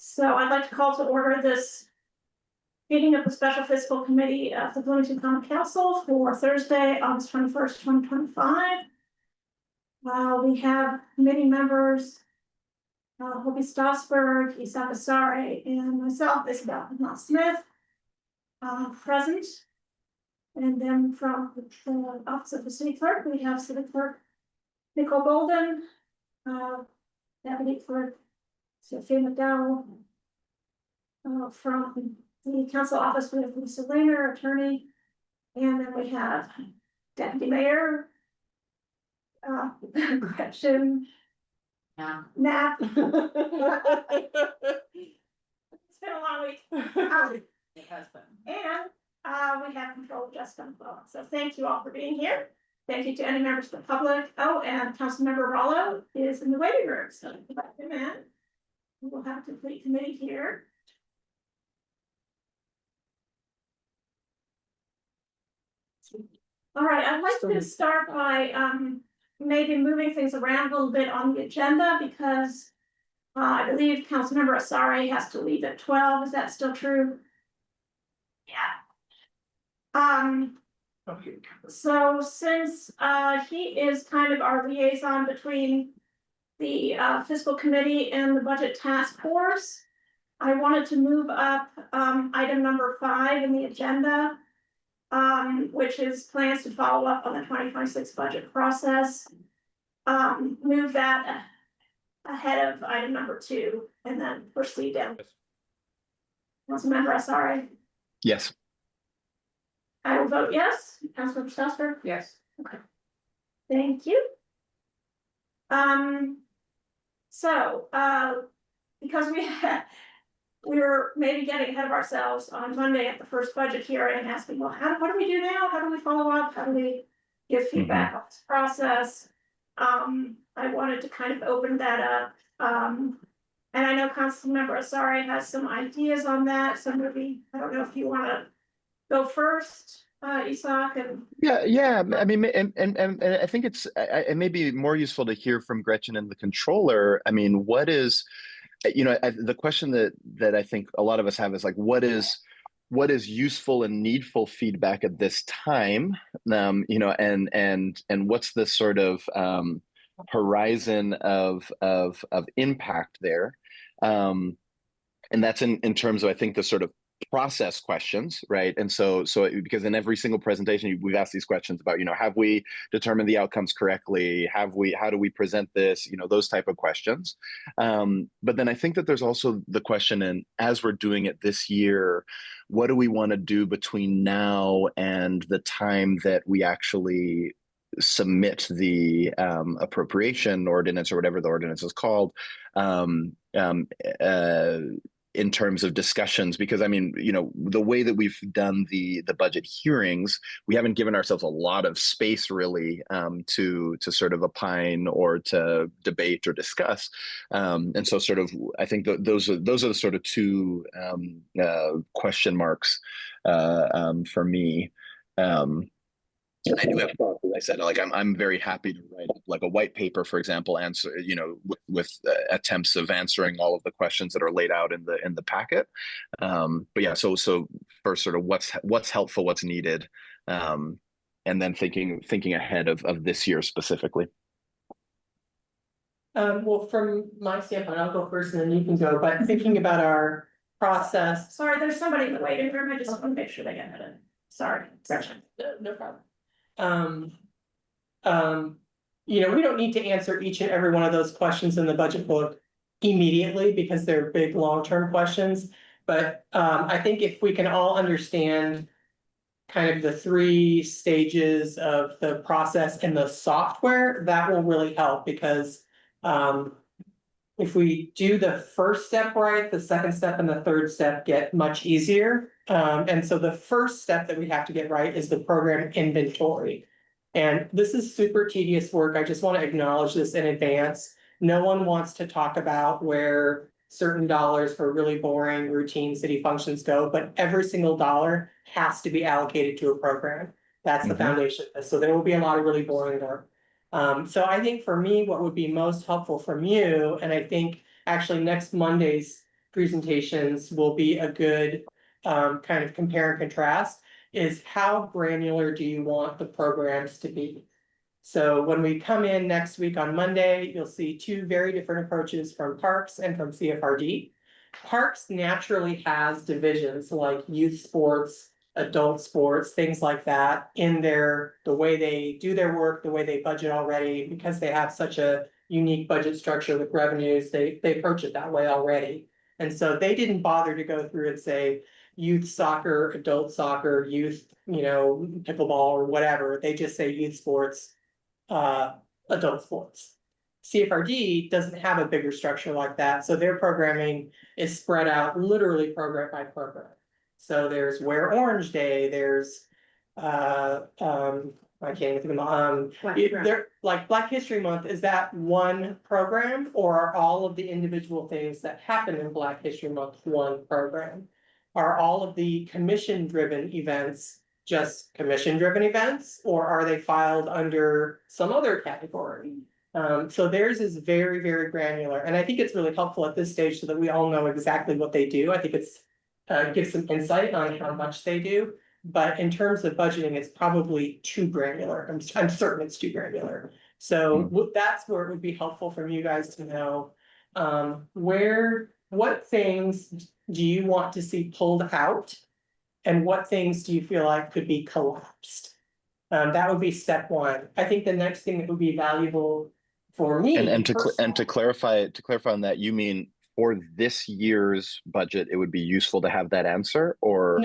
So I'd like to call to order this meeting of the Special Fiscal Committee of the Bloomington Common Council for Thursday, August 21st, 2025. We have committee members, Hobie Stossberg, Isaac Asare, and myself, Isabel Smith, present. And then from the Office of the City Clerk, we have City Clerk Nicole Golden, Deputy Clerk Sophia McDowell. From the Council Office, we have Lisa Rayner, attorney, and then we have Deputy Mayor Gretchen Knapp. It's been a long week. It has been. And we have Control Justin Bowen. So thank you all for being here. Thank you to any members of the public. Oh, and Councilmember Rollo is in the waiting room, so invite him in. We'll have a complete committee here. All right, I'd like to start by maybe moving things around a little bit on the agenda because I believe Councilmember Asare has to leave at 12. Is that still true? Yeah. So since he is kind of our liaison between the fiscal committee and the budget task force, I wanted to move up item number 5 in the agenda, which is plans to follow up on the 2026 budget process. Move that ahead of item number 2 and then proceed down. Councilmember Asare? Yes. I will vote yes. Councilmember Stossberg? Yes. Okay. Thank you. So because we were maybe getting ahead of ourselves on Monday at the first budget hearing and asking, well, what do we do now? How do we follow up? How do we give feedback on this process? I wanted to kind of open that up. And I know Councilmember Asare has some ideas on that. So maybe, I don't know if you want to go first, Isaac. And Yeah. I mean, and I think it may be more useful to hear from Gretchen and the controller. I mean, what is, the question that I think a lot of us have is like, what is useful and needful feedback at this time? And what's the sort of horizon of impact there? And that's in terms of, I think, the sort of process questions, right? And so because in every single presentation we've asked these questions about, have we determined the outcomes correctly? How do we present this? Those type of questions. But then I think that there's also the question, and as we're doing it this year, what do we want to do between now and the time that we actually submit the appropriation ordinance, or whatever the ordinance is called, in terms of discussions? Because I mean, the way that we've done the budget hearings, we haven't given ourselves a lot of space really to sort of opine or to debate or discuss. And so sort of, I think those are the sort of two question marks for me. And I do have thoughts, as I said, like I'm very happy to write like a white paper, for example, answer, with attempts of answering all of the questions that are laid out in the packet. But yeah, so first, sort of what's helpful, what's needed, and then thinking ahead of this year specifically. Well, from my standpoint, I'll go first and then you can go. But thinking about our process. sorry, there's somebody in the waiting room. I just want to make sure they get it in. Sorry. No problem. We don't need to answer each and every one of those questions in the budget book immediately because they're big long-term questions. But I think if we can all understand kind of the 3 stages of the process and the software, that will really help, because if we do the first step right, the second step and the third step get much easier. And so the first step that we have to get right is the program inventory. And this is super tedious work. I just want to acknowledge this in advance. No one wants to talk about where certain dollars for really boring routine city functions go, but every single dollar has to be allocated to a program. That's the foundation. So there will be a lot of really boring work. So I think for me, what would be most helpful from you, and I think actually next Monday's presentations will be a good kind of compare and contrast, is how granular do you want the programs to be? So when we come in next week on Monday, you'll see two very different approaches from Parks and from CFRD. Parks naturally has divisions like youth sports, adult sports, things like that in the way they do their work, the way they budget already, because they have such a unique budget structure with revenues, they approach it that way already. And so they didn't bother to go through and say youth soccer, adult soccer, youth, pickleball or whatever. They just say youth sports, adult sports. CFRD doesn't have a bigger structure like that, so their programming is spread out literally program by program. So there's Wear Orange Day, there's I can't even think of they're like Black History Month. Is that one program, or are all of the individual things that happen in Black History Month one program? Are all of the commission-driven events just commission-driven events, or are they filed under some other category? So theirs is very, very granular, and I think it's really helpful at this stage so that we all know exactly what they do. I think it's gives some insight on how much they do, but in terms of budgeting, it's probably too granular. I'm certain it's too granular. So that's where it would be helpful for you guys to know what things do you want to see pulled out, and what things do you feel like could be collapsed? That would be step one. I think the next thing that would be valuable for me. And to clarify on that, you mean for this year's budget, it would be useful to have that answer, or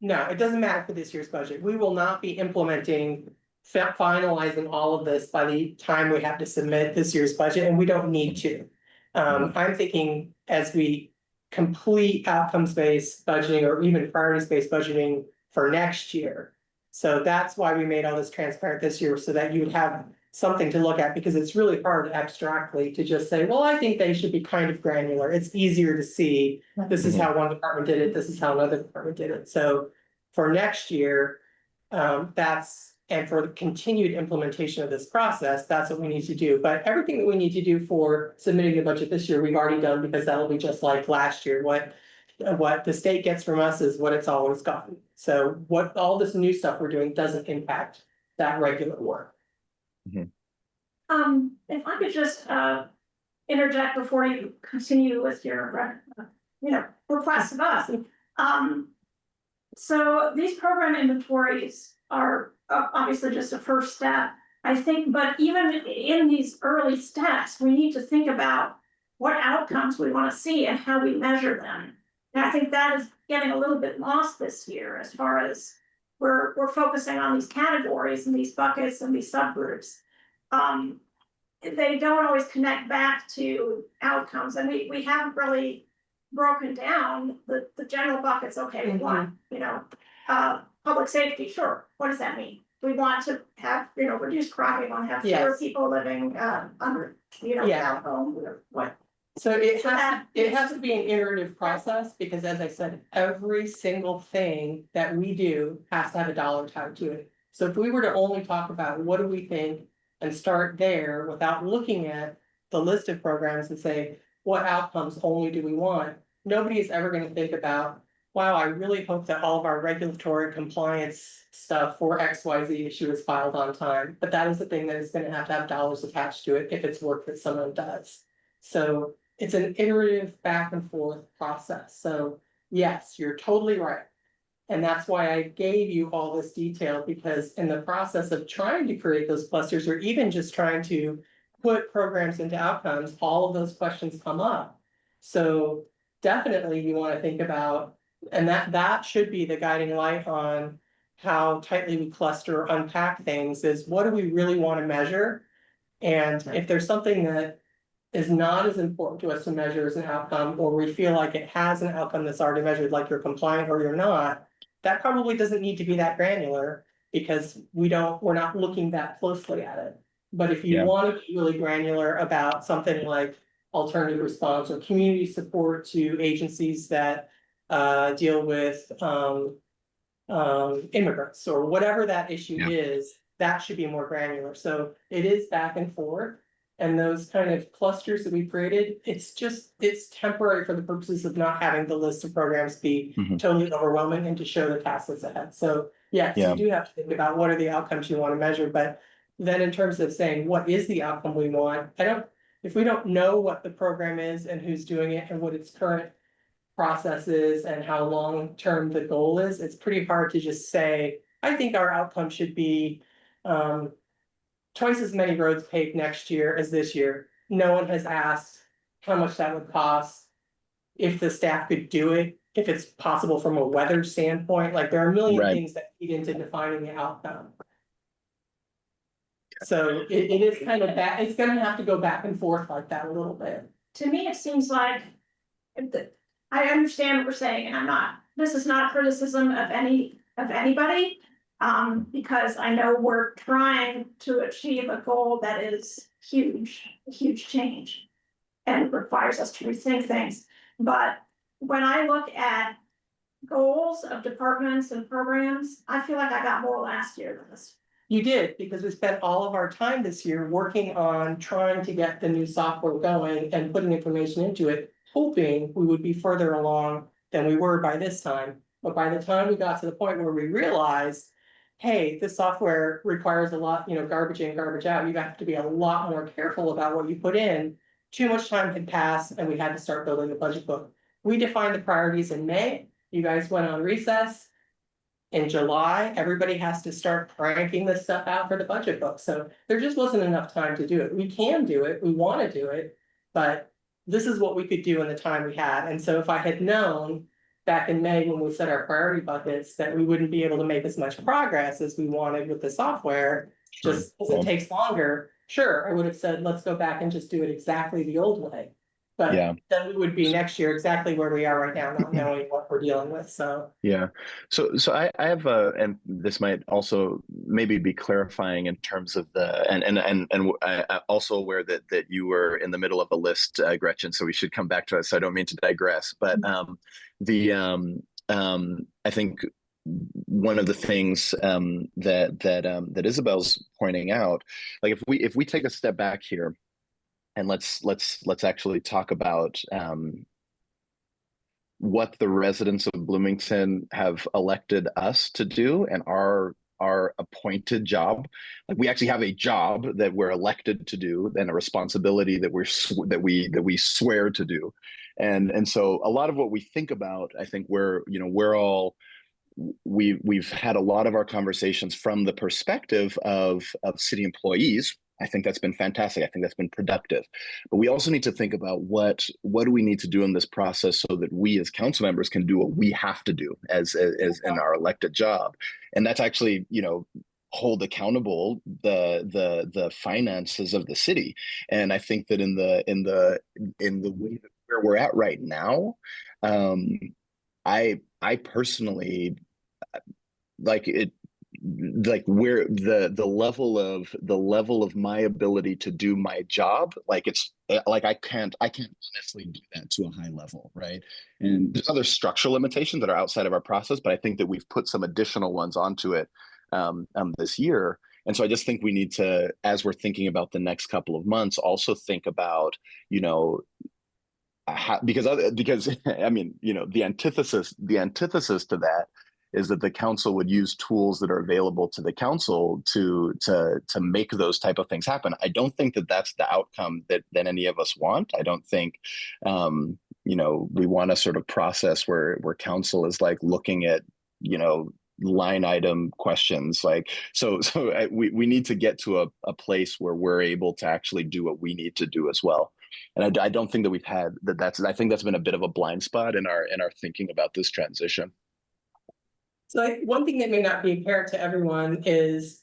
no, it doesn't matter for this year's budget. We will not be implementing, finalizing all of this by the time we have to submit this year's budget, and we don't need to. I'm thinking as we complete outcomes-based budgeting or even priorities-based budgeting for next year. So that's why we made all this transparent this year, so that you would have something to look at, because it's really hard abstractly to just say, well, I think they should be kind of granular. It's easier to see, this is how one department did it, this is how another department did it. So for next year, and for the continued implementation of this process, that's what we need to do. But everything that we need to do for submitting the budget this year, we've already done, because that'll be just like last year. What the state gets from us is what it's always gotten. So what all this new stuff we're doing doesn't impact that regular work. If I could just interject before you continue with your request of us. So these program inventories are obviously just a first step, I think, but even in these early steps, we need to think about what outcomes we want to see and how we measure them. And I think that is getting a little bit lost this year, as far as we're focusing on these categories and these buckets and these subgroups. They don't always connect back to outcomes, and we haven't really broken down the general buckets. Okay, we want, public safety, sure. What does that mean? We want to have, reduce crime, we want to have fewer people living under, home, what? So it has to be an iterative process, because as I said, every single thing that we do has to have a dollar tied to it. So if we were to only talk about what do we think and start there without looking at the list of programs and say, what outcomes only do we want? Nobody is ever going to think about, wow, I really hope that all of our regulatory compliance stuff for XYZ issue is filed on time. But that is the thing that is going to have dollars attached to it if it's work that someone does. So it's an iterative back and forth process. So yes, you're totally right. And that's why I gave you all this detail, because in the process of trying to create those clusters, or even just trying to put programs into outcomes, all of those questions come up. So definitely you want to think about, and that should be the guiding light on how tightly we cluster or unpack things, is what do we really want to measure? And if there's something that is not as important to us to measure as an outcome, or we feel like it has an outcome that's already measured, like you're compliant or you're not, that probably doesn't need to be that granular, because we're not looking that closely at it. But if you want to be really granular about something like alternative response or community support to agencies that deal with immigrants, or whatever that issue is, that should be more granular. So it is back and forth. and those kind of clusters that we created, it's temporary for the purposes of not having the list of programs be Mhm. totally overwhelming and to show the task that's ahead. So yes, Yeah. you do have to think about what are the outcomes you want to measure, but then in terms of saying what is the outcome we want, if we don't know what the program is and who's doing it and what its current process is and how long-term the goal is, it's pretty hard to just say, I think our outcome should be twice as many roads paved next year as this year. No one has asked how much that would cost, if the staff could do it, if it's possible from a weather standpoint. Like, there are a million Right. things that feed into defining the outcome. So it is kind of that, it's gonna have to go back and forth like that a little bit. To me, it seems like, I understand what we're saying, and this is not a criticism of anybody. Because I know we're trying to achieve a goal that is huge, a huge change. And requires us to rethink things, but when I look at goals of departments and programs, I feel like I got more last year than this. You did, because we spent all of our time this year working on trying to get the new software going and putting information into it, hoping we would be further along than we were by this time. But by the time we got to the point where we realized, hey, this software requires a lot, garbage in, garbage out, you have to be a lot more careful about what you put in. Too much time had passed and we had to start building the budget book. We defined the priorities in May. You guys went on recess. In July, everybody has to start cranking this stuff out for the budget book. So there just wasn't enough time to do it. We can do it, we want to do it, but this is what we could do in the time we had. And so if I had known back in May when we set our priority buckets that we wouldn't be able to make as much progress as we wanted with the software, Sure. just as it takes longer, sure, I would have said, let's go back and just do it exactly the old way. But Yeah. then we would be next year exactly where we are right now, not knowing what we're dealing with, so. Yeah. So I have and this might also maybe be clarifying in terms of and I also aware that you were in the middle of a list, Gretchen, so we should come back to it. So I don't mean to digress, but I think one of the things that Isabel's pointing out, like if we take a step back here and let's actually talk about what the residents of Bloomington have elected us to do and our appointed job. Like, we actually have a job that we're elected to do and a responsibility that we swear to do. And so a lot of what we think about, I think we've had a lot of our conversations from the perspective of city employees. I think that's been fantastic. I think that's been productive. But we also need to think about what do we need to do in this process so that we as council members can do what we have to do as in our elected job. And that's actually, hold accountable the finances of the city. And I think that in the way that where we're at right now, I personally like it, like where the level of my ability to do my job, like it's like I can't honestly do that to a high level, right? And there's other structural limitations that are outside of our process, but I think that we've put some additional ones onto it this year. And so I just think we need to, as we're thinking about the next couple of months, also think about, because I mean, the antithesis to that is that the council would use tools that are available to the council to make those type of things happen. I don't think that that's the outcome that any of us want. I don't think we want a sort of process where council is like looking at line item questions, like we need to get to a place where we're able to actually do what we need to do as well. And I don't think that we've had that. I think that's been a bit of a blind spot in our thinking about this transition. So one thing that may not be apparent to everyone is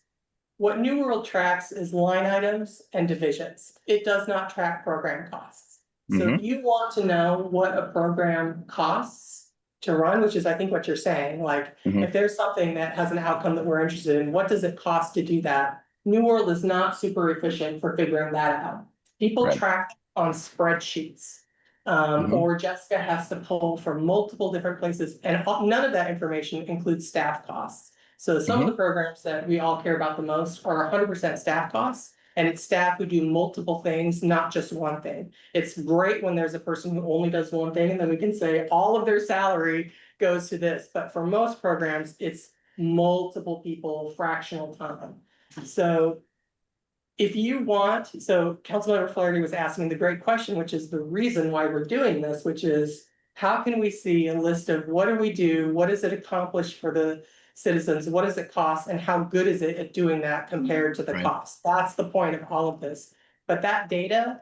what New World tracks is line items and divisions. It does not track program costs. So if you want to know what a program costs to run, which is I think what you're saying, like if there's something that has an outcome that we're interested in, what does it cost to do that? New World is not super efficient for figuring that out. People track on spreadsheets. Or Jessica has to pull from multiple different places, and none of that information includes staff costs. So some of the programs that we all care about the most are 100% staff costs, And it's staff who do multiple things, not just one thing. It's great when there's a person who only does one thing, and then we can say all of their salary goes to this, but for most programs, it's multiple people, fractional time. So if you want, so Councilmember Flaherty was asking the great question, which is the reason why we're doing this, which is how can we see a list of what do we do? What does it accomplish for the citizens? What does it cost? And how good is it at doing that compared to the Right. cost? That's the point of all of this. But that data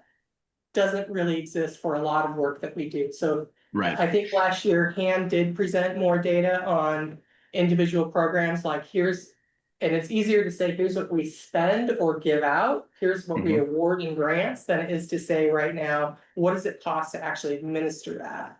doesn't really exist for a lot of work that we do. So Right. I think last year Han did present more data on individual programs, like here's, and it's easier to say, here's what we spend or give out, here's what we award in grants, than it is to say right now, what does it cost to actually administer that?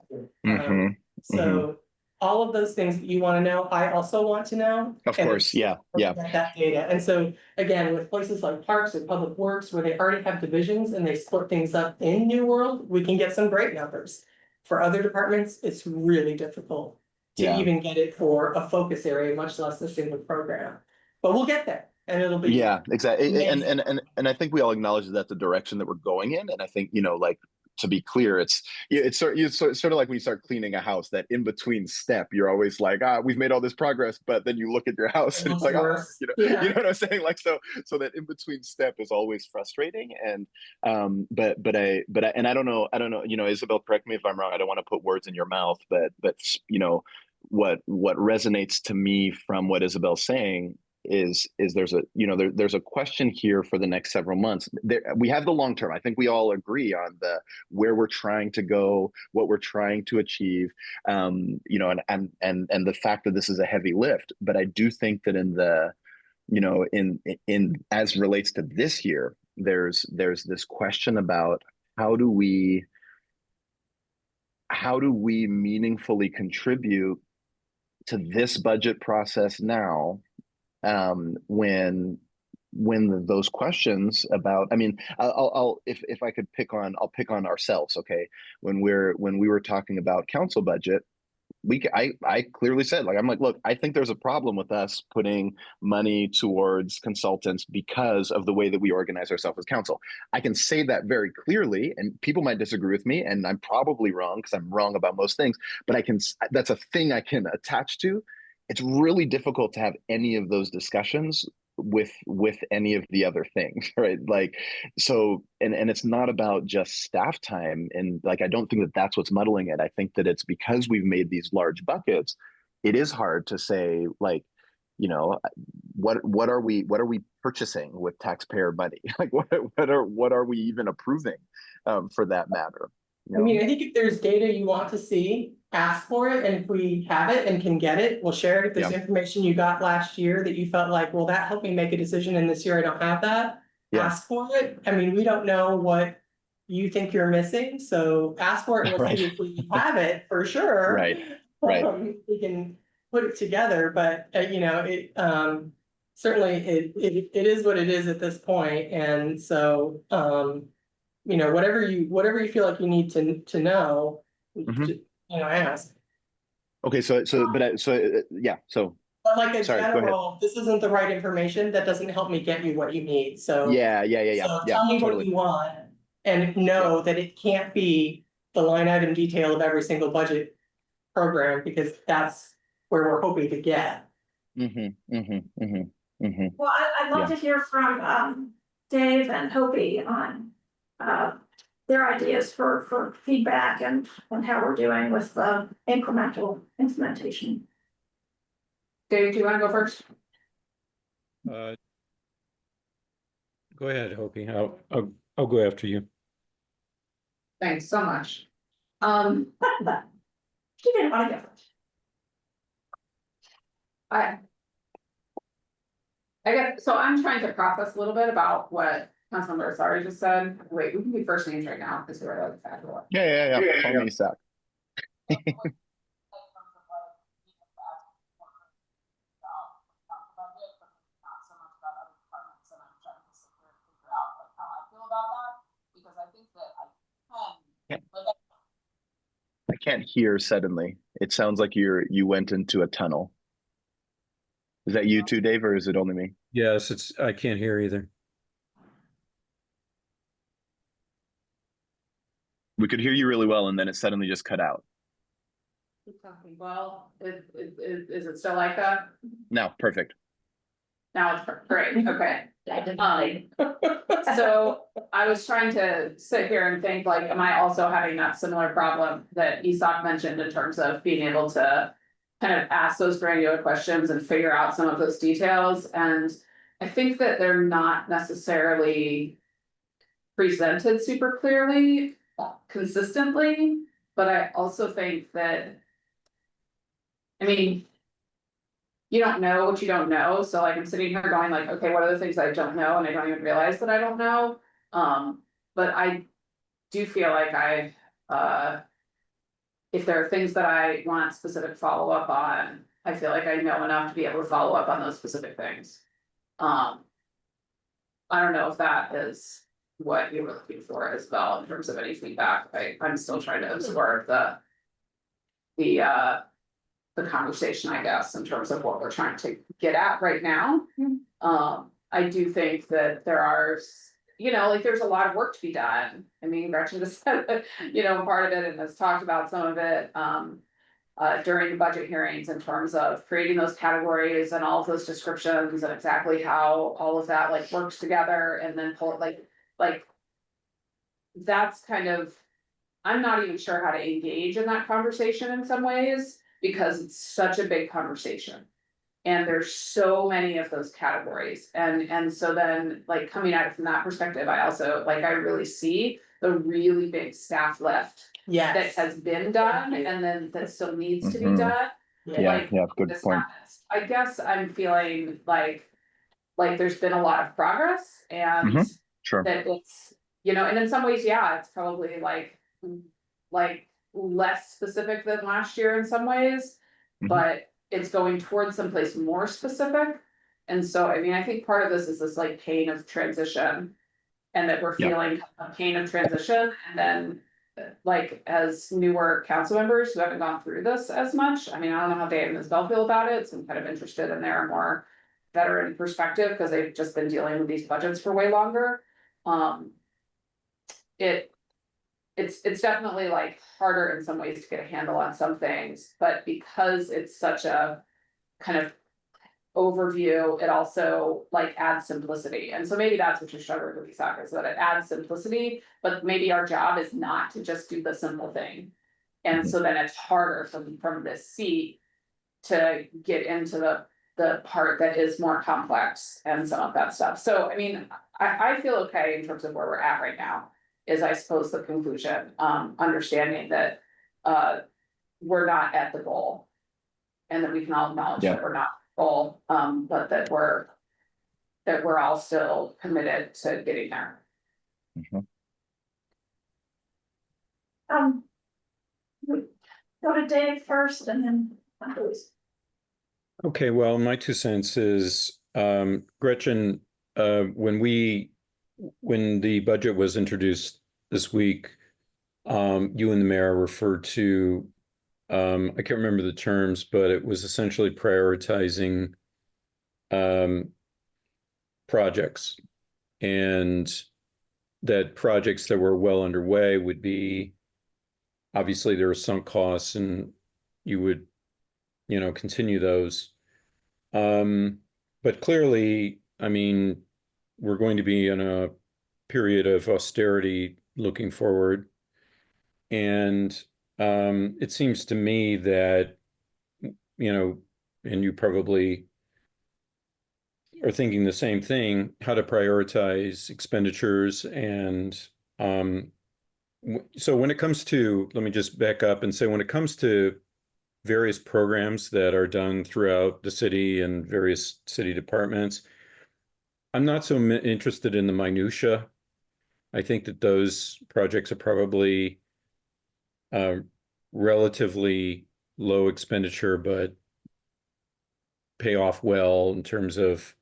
So all of those things that you want to know, I also want to know. Of and course, it's- yeah. That data. And so again, with places like parks or public works where they already have divisions and they split things up in New World, we can get some great numbers. For other departments, it's really difficult to Yeah. even get it for a focus area, much less a single program. But we'll get there, and it'll be. Yeah, exactly. And amazing. I think we all acknowledge that that's the direction that we're going in. And I think, like, to be clear, it's sort of like when you start cleaning a house, that in between step, you're always like, we've made all this progress, but then you look at your house It and it's looks like, worse. you Yeah. know what I'm saying? Like, so that in between step is always frustrating. And and I don't know, Isabel, correct me if I'm wrong. I don't want to put words in your mouth, but what resonates to me from what Isabel's saying is there's a question here for the next several months. We have the long term. I think we all agree on where we're trying to go, what we're trying to achieve, and the fact that this is a heavy lift. But I do think that in the in as relates to this year, there's this question about how do we meaningfully contribute to this budget process now, when those questions about, I mean, I'll if I could I'll pick on ourselves. Okay. When we were talking about council budget, I clearly said, like, I'm like, look, I think there's a problem with us putting money towards consultants because of the way that we organize ourselves as council. I can say that very clearly, and people might disagree with me, and I'm probably wrong because I'm wrong about most things, but that's a thing I can attach to. It's really difficult to have any of those discussions with any of the other things, right? Like, so, and it's not about just staff time, and like, I don't think that that's what's muddling it. I think that it's because we've made these large buckets, it is hard to say, like, what are we purchasing with taxpayer money? Like, what are we even approving, for that matter? I mean, I think if there's data you want to see, ask for it, and if we have it and can get it, we'll share it. If there's information you got last year that you felt like, well, that helped me make a decision, and this year I don't have that, ask for it. I mean, we don't know what you think you're missing, so ask for it, and we'll see if we have it for sure. Right. We can put it together, but certainly it is what it is at this point, and so whatever you feel like you need to know, ask. Okay, so But like a general, this isn't the right information, that doesn't help me get you what you need, so. So tell me what you want, and know that it can't be the line item detail of every single budget program, because that's where we're hoping to get. Well, I'd love to hear from Dave and Hopi on their ideas for feedback and how we're doing with the incremental implementation. Dave, do you want to go first? Go ahead, Hopi. I'll go after you. Thanks so much. She didn't want to go first. So I'm trying to process a little bit about what Councilmember Asari just said. Wait, we can do first names right now because we're like fabulous. Yeah. Call me Zach. I can't hear suddenly. It sounds like you went into a tunnel. Is that you too, Dave, or is it only me? Yes, I can't hear either. We could hear you really well, and then it suddenly just cut out. Keep talking. Well, is it still like that? Now, perfect. Now it's great, okay. So I was trying to sit here and think like, am I also having that similar problem that Isak mentioned in terms of being able to kind of ask those granular questions and figure out some of those details? And I think that they're not necessarily presented super clearly, consistently, but I also think that, I mean, you don't know what you don't know, so like I'm sitting here going like, okay, what are the things I don't know, and I don't even realize that I don't know. But I do feel like if there are things that I want specific follow-up on, I feel like I know enough to be able to follow up on those specific things. I don't know if that is what you were looking for as well in terms of any feedback. I'm still trying to absorb the conversation, I guess, in terms of what we're trying to get at right now. I do think that there are, like there's a lot of work to be done. I mean, Gretchen just said, part of it and has talked about some of it during the budget hearings in terms of creating those categories and all of those descriptions and exactly how all of that like works together and then pull it like that's kind of, I'm not even sure how to engage in that conversation in some ways because it's such a big conversation. And there's so many of those categories. And so then like coming at it from that perspective, I also like I really see the really big staff lift that Yes. has been done and then that still needs to be Mhm. done. Yeah, good this point. happens. I guess I'm feeling like there's been a lot of progress and Sure. that it's, and in some ways, yeah, it's probably like less specific than last year in some ways, Mhm. but it's going towards someplace more specific. And so, I mean, I think part of this is this like pain of transition and that we're Yeah. feeling a pain of transition. And then like as newer council members who haven't gone through this as much, I mean, I don't know how Dave and Isabel feel about it. So I'm kind of interested in their more veteran perspective because they've just been dealing with these budgets for way longer. It's definitely like harder in some ways to get a handle on some things, but because it's such a kind of overview, it also like adds simplicity. And so maybe that's what you're struggling with Isak, is that it adds simplicity, but maybe our job is not to just do the simple thing. And so then it's harder from this seat to get into the part that is more complex and some of that stuff. So I mean, I feel okay in terms of where we're at right now, is I suppose the conclusion, understanding that we're not at the goal. And that we can all acknowledge Yeah. that we're not at the goal, but that we're all still committed to getting there. Mhm. Go to Dave first and then Louise. Okay, well, my 2 cents is, Gretchen, when the budget was introduced this week, you and the mayor referred to, I can't remember the terms, but it was essentially prioritizing projects, and that projects that were well underway would be, obviously there are sunk costs and you would, continue those. But clearly, I mean, we're going to be in a period of austerity looking forward. And it seems to me that, and you probably are thinking the same thing, how to prioritize expenditures. And so when it comes to, let me just back up and say, when it comes to various programs that are done throughout the city and various city departments, I'm not so interested in the minutia. I think that those projects are probably relatively low expenditure, but pay off well in terms of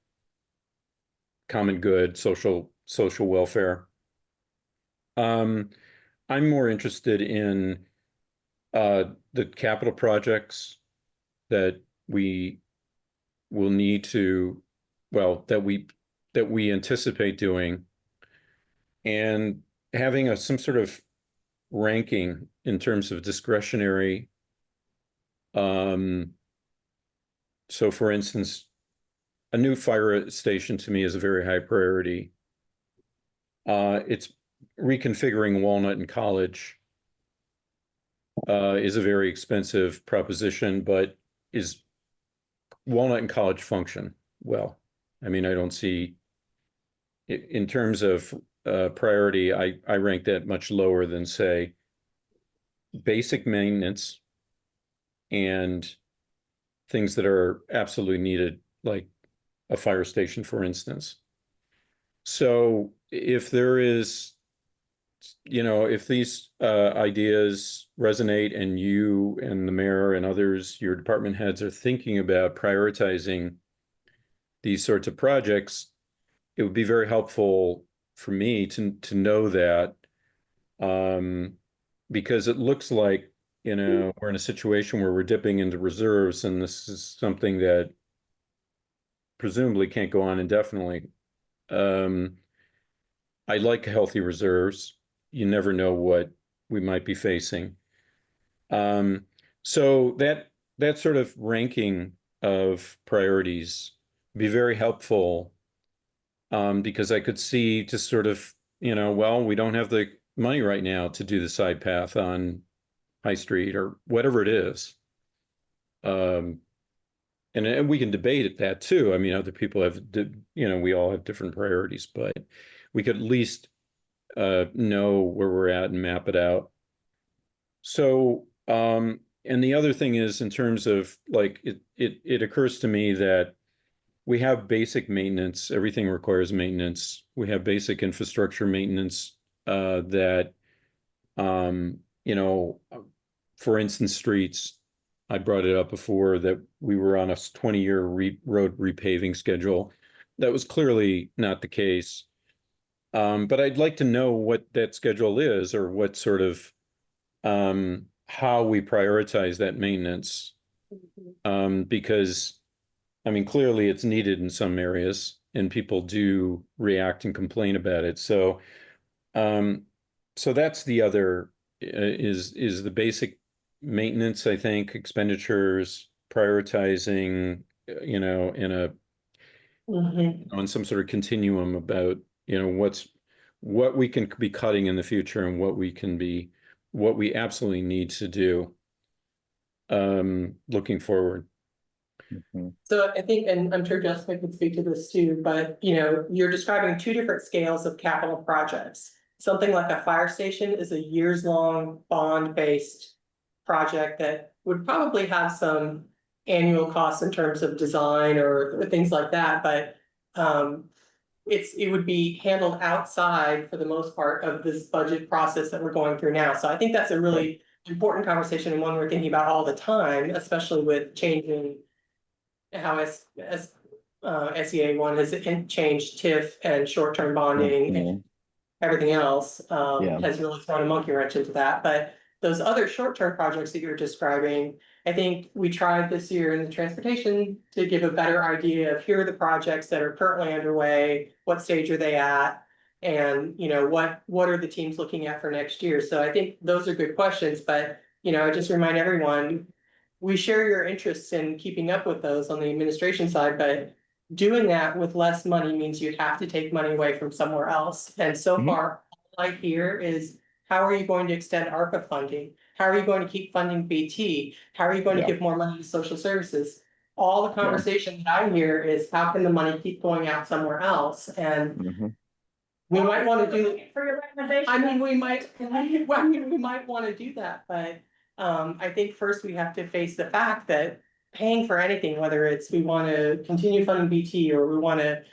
common good, social welfare. I'm more interested in the capital projects that we will need to, well, that we anticipate doing, and having some sort of ranking in terms of discretionary. So for instance, a new fire station to me is a very high priority. It's reconfiguring Walnut and College is a very expensive proposition, but is Walnut and College function well? I mean, I don't see in terms of priority, I rank that much lower than, say, basic maintenance and things that are absolutely needed, like a fire station, for instance. So if there is, if these ideas resonate and you and the mayor and others, your department heads are thinking about prioritizing these sorts of projects, it would be very helpful for me to know that, because it looks like, we're in a situation where we're dipping into reserves, and this is something that presumably can't go on indefinitely. I like healthy reserves. You never know what we might be facing. So that sort of ranking of priorities would be very helpful, because I could see just sort of, well, we don't have the money right now to do the side path on High Street or whatever it is. And we can debate at that too. I mean, other people have, we all have different priorities, but we could at least know where we're at and map it out. So, and the other thing is, in terms of like, it occurs to me that we have basic maintenance. Everything requires maintenance. We have basic infrastructure maintenance that, for instance, streets. I brought it up before that we were on a 20-year road repaving schedule. That was clearly not the case. But I'd like to know what that schedule is, or what sort of how we prioritize that maintenance. Because I mean, clearly it's needed in some areas, and people do react and complain about it. So, so that's the other is the basic maintenance, I think, expenditures, prioritizing, in on some sort of continuum about, what we can be cutting in the future and what we absolutely need to do, looking forward. So I think, and I'm sure Jessica could speak to this too, but you're describing two different scales of capital projects. Something like a fire station is a years-long bond-based project that would probably have some annual costs in terms of design or things like that, but it would be handled outside, for the most part, of this budget process that we're going through now. So I think that's a really important conversation, and one we're thinking about all the time, especially with changing how SEA one has changed TIF and short-term bonding and everything else, has really thrown a monkey wrench into that. But those other short-term projects that you're describing, I think we tried this year in the transportation to give a better idea of, here are the projects that are currently underway, what stage are they at, and what are the teams looking at for next year. So I think those are good questions, but I just remind everyone, we share your interests in keeping up with those on the administration side, but doing that with less money means you have to take money away from somewhere else. And so far, all I hear is, how are you going to extend ARPA funding? How are you going to keep funding BT? How are you going to give more money to social services? All the conversation that I hear is, how can the money keep going out somewhere else? And we might want to do, For your recommendation. I mean, we might want to do that, but I think first we have to face the fact that paying for anything, whether it's we want to continue funding BT, or we want to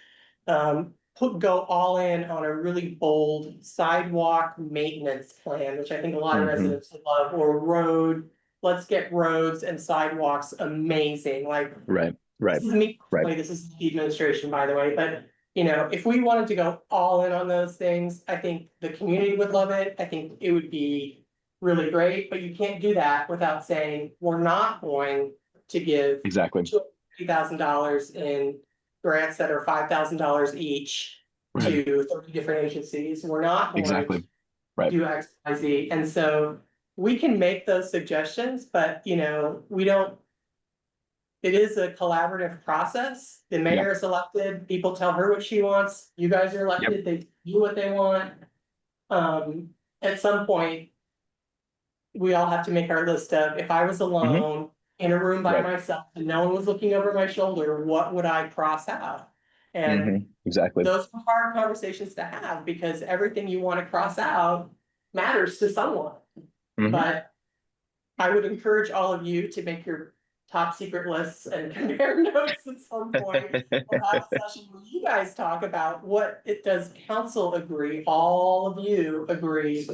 go all in on a really bold sidewalk maintenance plan, which I think a lot of residents would love, or let's get roads and sidewalks amazing. Like, this is me, this is the administration, by the way, but if we wanted to go all in on those things, I think the community would love it. I think it would be really great, but you can't do that without saying, we're not going to give $250,000 in grants that are $5,000 each to 30 different agencies. We're not going Right. do X, Y, Z. And so we can make those suggestions, but we don't. It is a collaborative process. The mayor is elected, people tell her what she wants, you guys are elected, they do what they want. At some point, we all have to make our list of, if I was alone in a room by Right. myself and no one was looking over my shoulder, what would I cross out? And Exactly. those are hard conversations to have because everything you want to cross out matters to someone. But I would encourage all of you to make your top secret lists and compare notes at some point and have a session where you guys talk about what it does council agree, all of you agree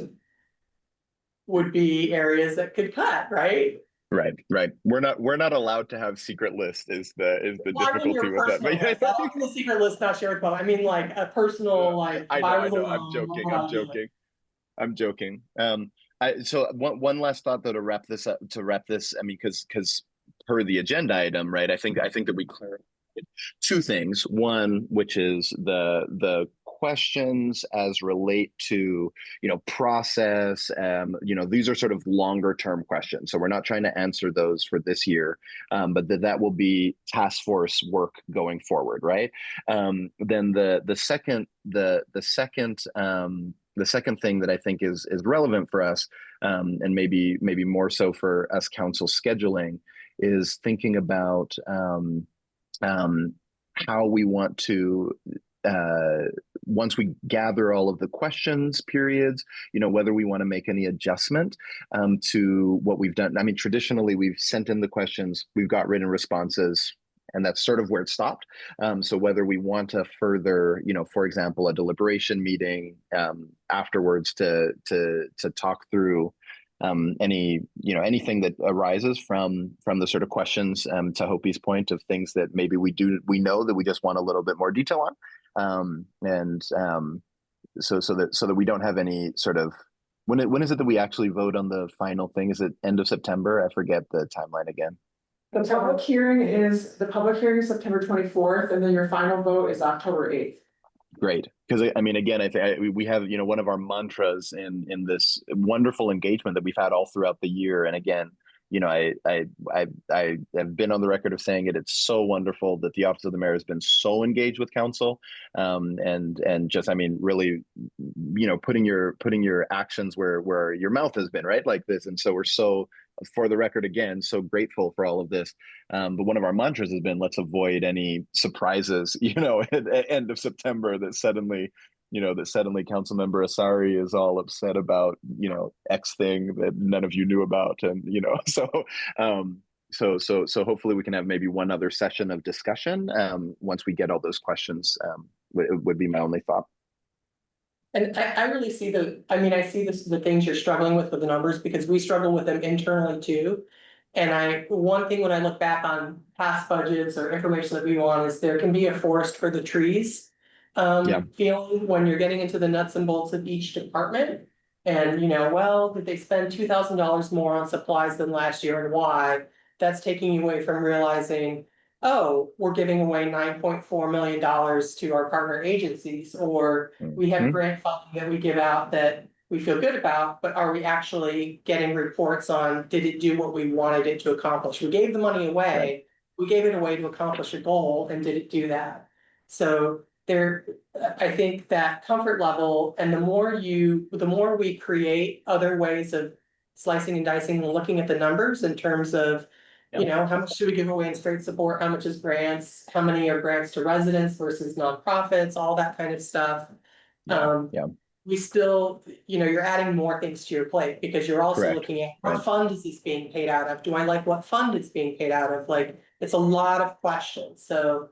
would be areas that could cut, right? Right. We're not allowed to have secret list is the Well, I mean difficulty your with that. personal list. I mean the secret list, not shared, but I mean like a personal, like I if know, I was I'm alone, what joking. would I do? I'm joking. So one last thought though to wrap this up. I mean, because per the agenda item, right? I think that we clarified two things. One, which is the questions as relate to process. These are sort of longer term questions. So we're not trying to answer those for this year, but that will be task force work going forward, right? Then the second thing that I think is relevant for us, and maybe more so for us council scheduling, is thinking about how we want to, once we gather all of the questions periods, whether we want to make any adjustment to what we've done. I mean, traditionally, we've sent in the questions, we've got written responses, and that's sort of where it stopped. So whether we want to further, for example, a deliberation meeting afterwards to talk through anything that arises from the sort of questions, to Hopi's point, of things that maybe we know that we just want a little bit more detail on, so that we don't have any sort of, when is it that we actually vote on the final thing? Is it end of September? I forget the timeline again. The public hearing is September 24th, and then your final vote is October 8th. Great, because I mean, again, I think we have one of our mantras in this wonderful engagement that we've had all throughout the year. And again, I have been on the record of saying it. It's so wonderful that the Office of the Mayor has been so engaged with council, and just, I mean, really, putting your actions where your mouth has been, right, like this. And so we're so, for the record, again, so grateful for all of this. But one of our mantras has been, let's avoid any surprises, at end of September that suddenly Councilmember Asari is all upset about, X thing that none of you knew about. And, so hopefully we can have maybe one other session of discussion once we get all those questions, would be my only thought. And I really see I see the things you're struggling with the numbers, because we struggle with them internally too. And one thing when I look back on past budgets or information that we want is there can be a forest for the trees. Feeling when you're getting into the nuts and bolts of each department. And well, did they spend $2,000 more on supplies than last year, and why? That's taking you away from realizing, oh, we're giving away $9.4 million to our partner agencies, or we have grant funding that we give out that we feel good about, but are we actually getting reports on, did it do what we wanted it to accomplish? We gave the money away, we gave it away to accomplish a goal, and did it do that? So I think that comfort level, and the more we create other ways of slicing and dicing and looking at the numbers in terms of, how much should we give away in straight support? How much is grants? How many are grants to residents versus nonprofits? All that kind of stuff. We still, you're adding more things to your plate, because you're also looking at what fund is this being paid out of? Do I like what fund it's being paid out of? Like, it's a lot of questions. So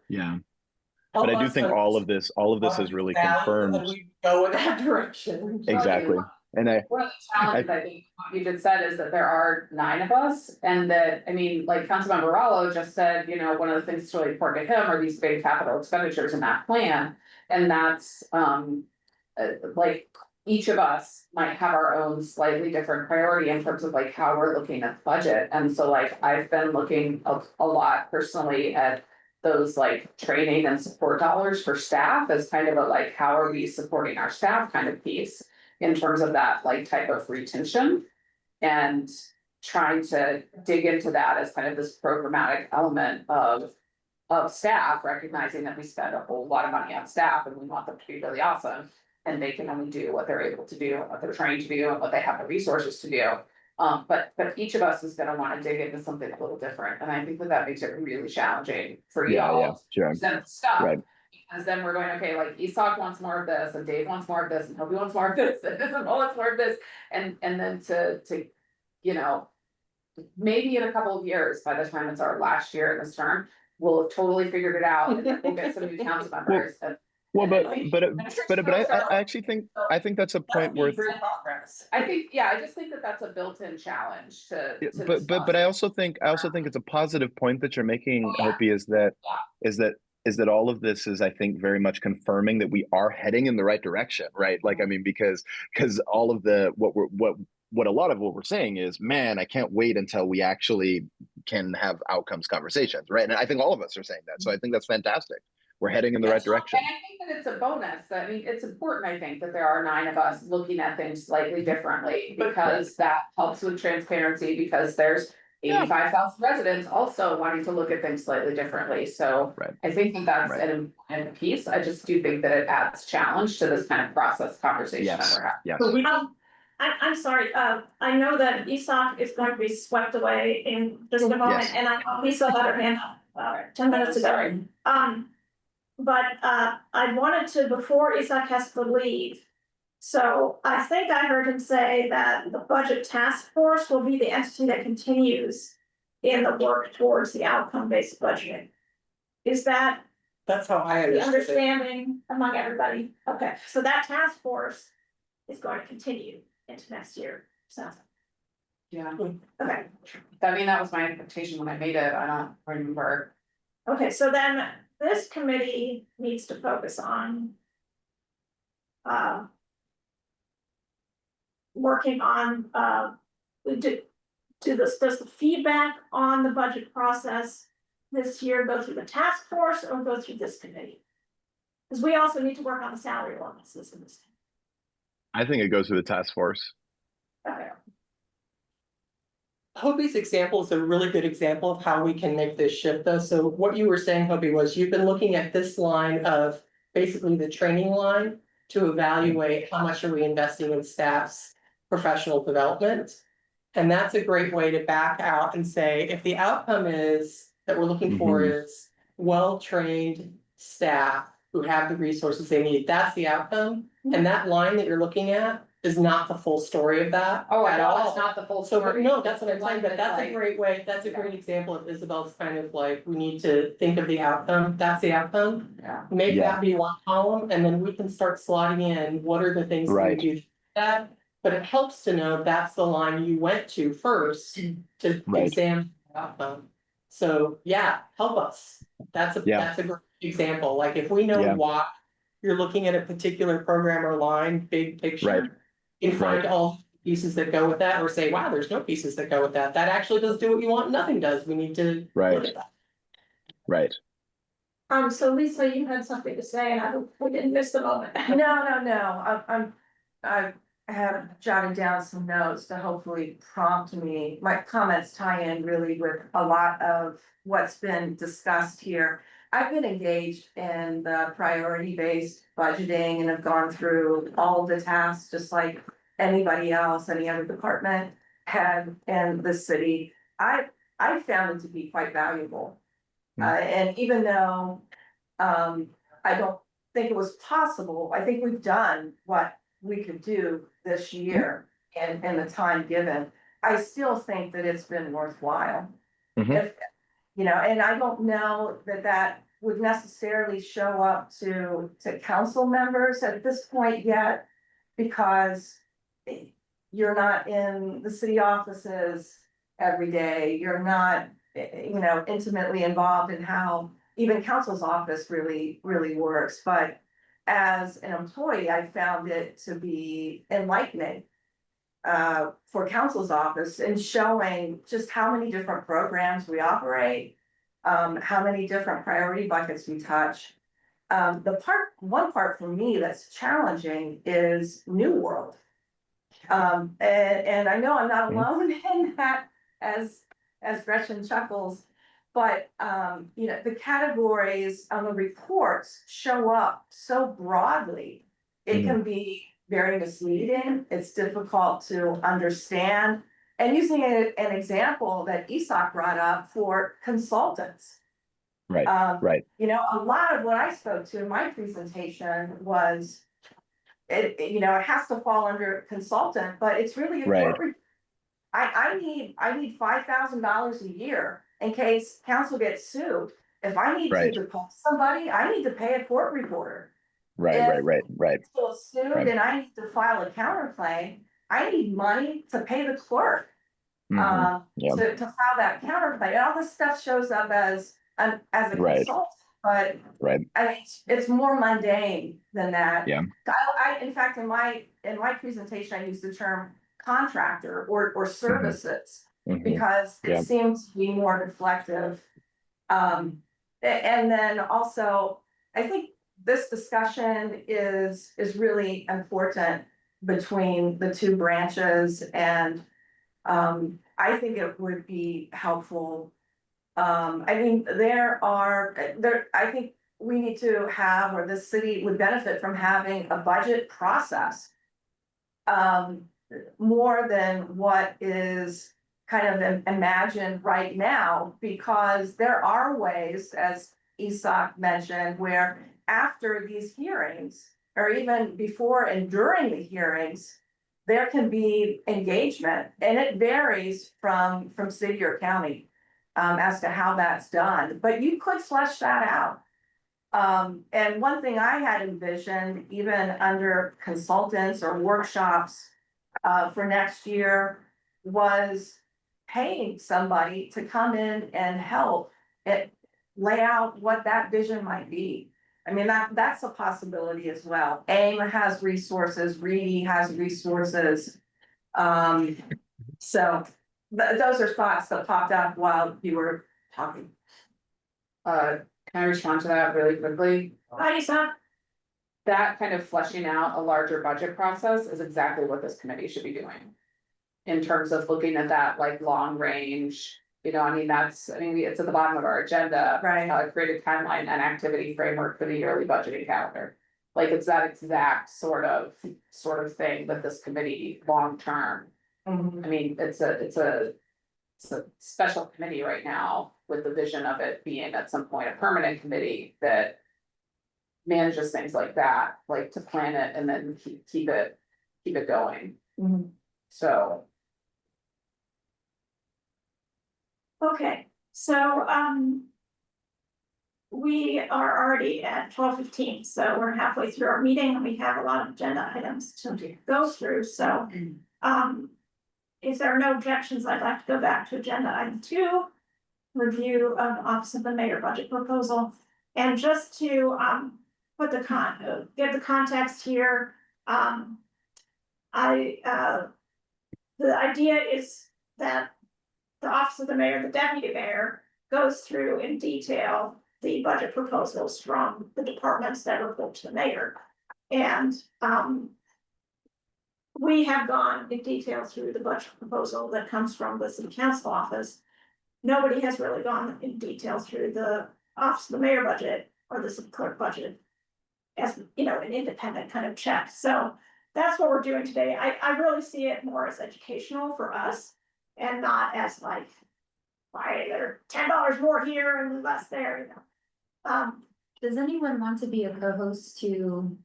but I do think all of this has really confirmed. And we go in that direction. Exactly. And one of the challenges I think what you just said is that there are 9 of us, and that, I mean, like Councilmember Rallo just said, one of the things that's really important to him are these big capital expenditures in that plan. And that's like each of us might have our own slightly different priority in terms of like how we're looking at the budget. And so like I've been looking a lot personally at those like training and support dollars for staff as kind of a like, how are we supporting our staff kind of piece. in terms of that like type of retention. And trying to dig into that as kind of this programmatic element of staff, recognizing that we spend a whole lot of money on staff and we want them to be really awesome. And they can only do what they're able to do, and what they're trained to do, and what they have the resources to do. But each of us is gonna wanna dig into something a little different, and I think that makes it really challenging for Yeah, y'all yeah, to sure. present stuff. Right. Because then we're going, okay, like Isak wants more of this, and Dave wants more of this, and Toby wants more of this, and Nicole wants more of this, and then to, you know. Maybe in a couple of years, by the time it's our last year in this term, we'll have totally figured it out, and then we'll get some new council members. Well, but I I actually think that's a point worth. Progress. I think, yeah, I just think that that's a built-in challenge to. Yeah, to but discuss. I also think it's a positive point that you're making, Oh, yeah. Hopi, is that all of this is, I think, very much confirming that we are heading in the right direction, right? Like, I mean, because all of the what a lot of what we're saying is, man, I can't wait until we actually can have outcomes conversations, right? And I think all of us are saying that, so I think that's fantastic. We're heading in the right direction. And I think that it's a bonus. I mean, it's important, I think, that there are 9 of us looking at things slightly differently, because that helps with transparency, because there's 85,000 residents also wanting to look at things slightly differently. So Right. I think that that's an important piece. I just do think that it adds challenge to this kind of process conversation that we're having. Yes. So I'm sorry, I know that Isak is going to be swept away in just a moment, Yes. and I know Lisa had her hand up, 10 minutes ago. But I wanted to, before Isak has to leave. So I think I heard him say that the budget task force will be the entity that continues in the work towards the outcome-based budgeting. Is that That's how I the understood it. understanding among everybody? Okay, so that task force is going to continue into next year, so, Yeah, okay. I mean, that was my expectation when I made it. I don't remember. Okay, so then this committee needs to focus on working on, does the feedback on the budget process this year go through the task force or go through this committee? Because we also need to work on the salary ordinances in this. I think it goes through the task force. Okay. Hopi's example is a really good example of how we can make this shift though. So what you were saying, Hopi, was you've been looking at this line of basically the training line to evaluate how much are we investing in staff's professional development. And that's a great way to back out and say, if the outcome is that we're looking for is well-trained staff who have the resources they need, that's the outcome. And that line that you're looking at is not the full story of that at all. It's not the full So, story. no, that's what I'm saying, but that's a great way, that's a great example of Isabel's kind of like, we need to think of the outcome, that's the outcome. Yeah. Make that be one column, and then we can start slotting in, what are the things that we Right. do that? But it helps to know that's the line you went to first to Right. examine the outcome. So, yeah, help us, that's a great example, like if we know why you're looking at a particular program or line, big picture. Right. You can find all pieces that go with that, or say, wow, there's no pieces that go with that. That actually does do what you want, nothing does. We need to look at that. Right. So Lisa, you had something to say, and I hope we didn't miss the moment. No. I have jotted down some notes to hopefully prompt me. My comments tie in really with a lot of what's been discussed here. I've been engaged in the priority-based budgeting and have gone through all the tasks, just like anybody else, any other department had in the city. I found it to be quite valuable. And even though I don't think it was possible, I think we've done what we could do this year and the time given. I still think that it's been worthwhile. If, and I don't know that would necessarily show up to council members at this point yet, because you're not in the city offices every day. You're not, intimately involved in how even council's office really works. But as an employee, I found it to be enlightening for council's office and showing just how many different programs we operate, how many different priority buckets we touch. One part for me that's challenging is New World. And I know I'm not Mhm. alone in that as Gretchen chuckles. But, you know, the categories on the reports show up so broadly. It Mhm. can be very misleading. It's difficult to understand. And using an example that Isak brought up for consultants. Right, right, You know, a lot of what I spoke to in my presentation was you know, it has to fall under consultant, but it's really a right, court. I need $5,000 a year in case council gets sued. If I need to right, depose somebody, I need to pay a court reporter. right, If right, right, right, council is sued right. and I need to file a counterclaim, I need money to pay the clerk. Mhm. Yeah, To file that counterclaim. And all this stuff shows up as a right, consultant, but right, I mean, it's more mundane than that. yeah, In fact, in my presentation, I used the term contractor or mhm, services. mhm, Because it yeah, seems to be more reflective. And then also, I think this discussion is really important between the two branches and I think it would be helpful. I mean, I think we need to have, or the city would benefit from having a budget process. Um, more than what is kind of imagined right now, because there are ways, as Isak mentioned, where after these hearings, or even before and during the hearings, there can be engagement, and it varies from city or county as to how that's done, but you could flesh that out. And one thing I had envisioned, even under consultants or workshops for next year, was paying somebody to come in and help it lay out what that vision might be. I mean, that's a possibility as well. AIM has resources, Reedy has resources. So those are thoughts that popped up while you were talking. Can I respond to that really quickly? Hi, Isak. That kind of fleshing out a larger budget process is exactly what this committee should be doing. In terms of looking at that like long range, you know, I mean, it's at the bottom of our agenda. Right. Create a timeline and activity framework for the yearly budgeting calendar. Like it's that exact sort of thing that this committee long term. Mhm. I mean, it's a special committee right now with the vision of it being at some point a permanent committee that manages things like that, like to plan it and then keep it going. Mhm. So, Okay, so, we are already at 12:15, so we're halfway through our meeting and we have a lot of agenda items to go through, so, if there are no objections, I'd like to go back to agenda item 2. Review of Office of the Mayor budget proposal, and just to, put give the context here, the idea is that the Office of the Mayor, the Deputy Mayor, goes through in detail the budget proposals from the departments that report to the mayor. And we have gone in detail through the budget proposal that comes from the city council office. Nobody has really gone in detail through the Office of the Mayor budget or the city clerk budget as, you know, an independent kind of check. So that's what we're doing today. I really see it more as educational for us and not as like, why there $10 more here and less there, you know. Does anyone want to be a co-host to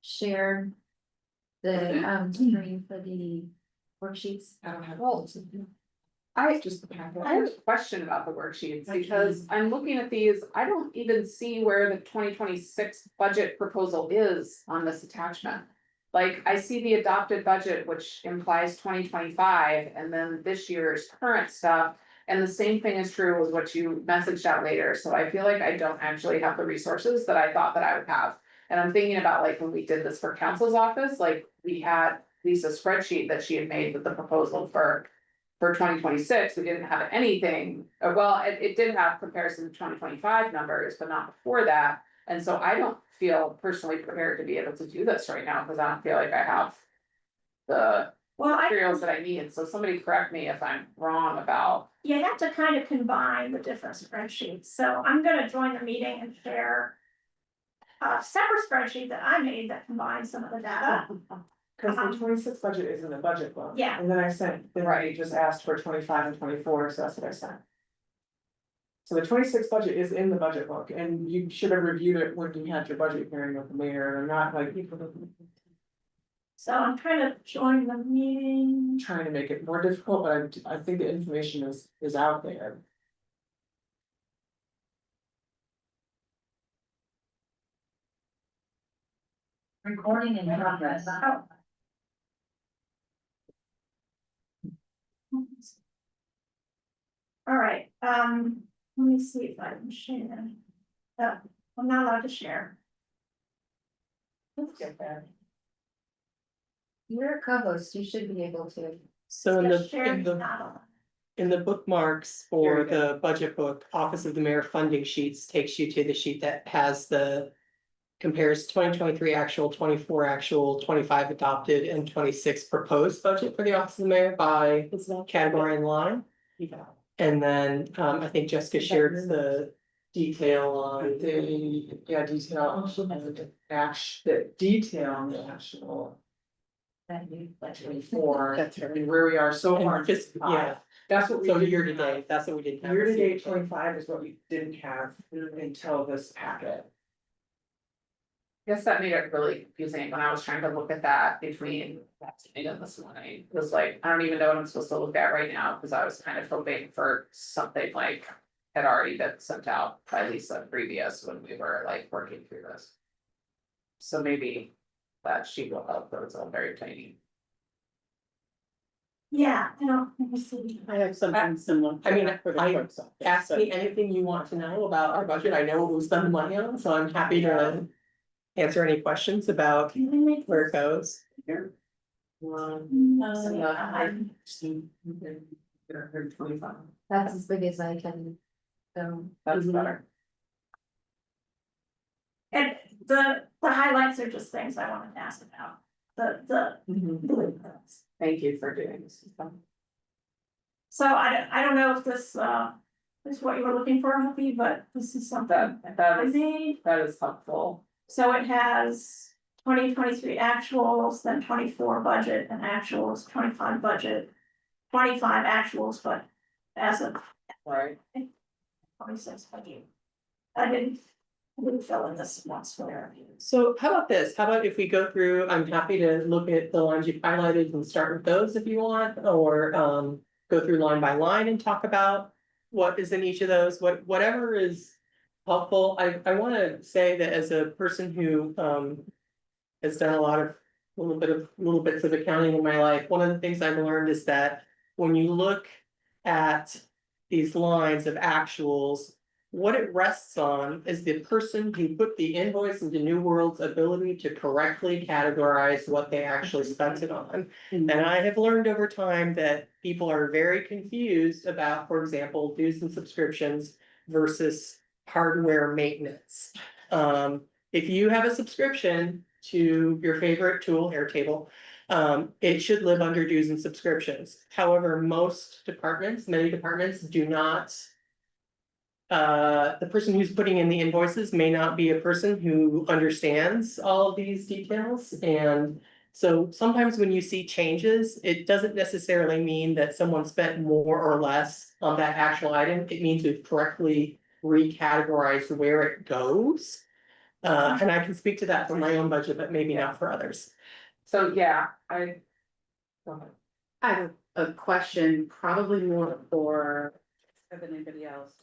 share the screen for the worksheets? I don't have. I have a question about the worksheets, because I'm looking at these, I don't even see where the 2026 budget proposal is on this attachment. Like, I see the adopted budget, which implies 2025, and then this year's current stuff. And the same thing is true with what you messaged out later, so I feel like I don't actually have the resources that I thought that I would have. And I'm thinking about like when we did this for council's office, like we had Lisa's spreadsheet that she had made with the proposal for 2026, we didn't have anything, well, it did have comparison to 2025 numbers, but not before that. And so I don't feel personally prepared to be able to do this right now, because I don't feel like I have the Well, materials that I need, so somebody correct me if I'm wrong about. you have to kind of combine the different spreadsheets, so I'm gonna join the meeting and share a separate spreadsheet that I made that combines some of the data. Cause the 26 budget is in the budget book. Yeah. And then I sent, then I Right. just asked for 25 and 24, so that's what I sent. So the 26 budget is in the budget book, and you should have reviewed it when you had your budget hearing with the mayor, and not like So I'm trying to join the meeting. trying to make it more difficult, but I think the information is out there. Recording in progress. Oh. All right, let me see if I can share. I'm not allowed to share. You're a co-host, you should be able to. So in Just the, share, in the, not allowed. in the bookmarks There for you go. the budget book, Office of the Mayor funding sheets takes you to the sheet that has the. Compares 2023 actual, 24 actual, 25 adopted, and 26 proposed budget for the Office of the Mayor by category and line. And then, I think Jessica shared the detail on The, yeah, detail on the detail on the actual. Like 24, That's right. and where we are so far. And just, yeah, That's what we. so didn't year to have. date, that's what we didn't have. Year to date 25 is what we didn't have until this packet. Guess that made it really confusing when I was trying to look at that between that meeting and this morning. It was like, I don't even know what I'm supposed to look at right now, because I was kind of hoping for something like. Had already been sent out by Lisa previous when we were like working through this. So maybe that sheet will help, but it's all very tiny. Yeah, I don't, let me see. I have something similar. I mean, for the I clerk's office, Ask so- me anything you want to know about our budget, I know what we spend the money on, so I'm happy to. Answer any questions about Can I make where this? it goes. That's as big as I can go. That's Mhm. better. And the highlights are just things I wanted to ask about, the. Thank you for doing this. So I don't know if this, is what you were looking for, Hoopie, but this is something That I is, made. that is helpful. So it has 2023 actuals, then 24 budget and actuals, 25 budget. 25 actuals, but as of Right. 26 budget. I didn't fill in this once where. So how about this, how about if we go through, I'm happy to look at the lines you've highlighted and start with those if you want, or go through line by line and talk about. What is in each of those, whatever is helpful, I wanna say that as a person who has done a lot of little bits of accounting in my life, one of the things I've learned is that when you look at these lines of actuals, what it rests on is the person who put the invoice into New World's ability to correctly categorize what they actually spent it on. And I have learned over time that people are very confused about, for example, dues and subscriptions versus hardware maintenance. If you have a subscription to your favorite tool, Airtable, it should live under dues and subscriptions. However, many departments do not. The person who's putting in the invoices may not be a person who understands all of these details, and so sometimes when you see changes, it doesn't necessarily mean that someone spent more or less on that actual item, it means we've correctly recategorized where it goes. And I can speak to that for my own budget, but maybe not for others. So, yeah, I. Go ahead. I have a question, probably more for than anybody else.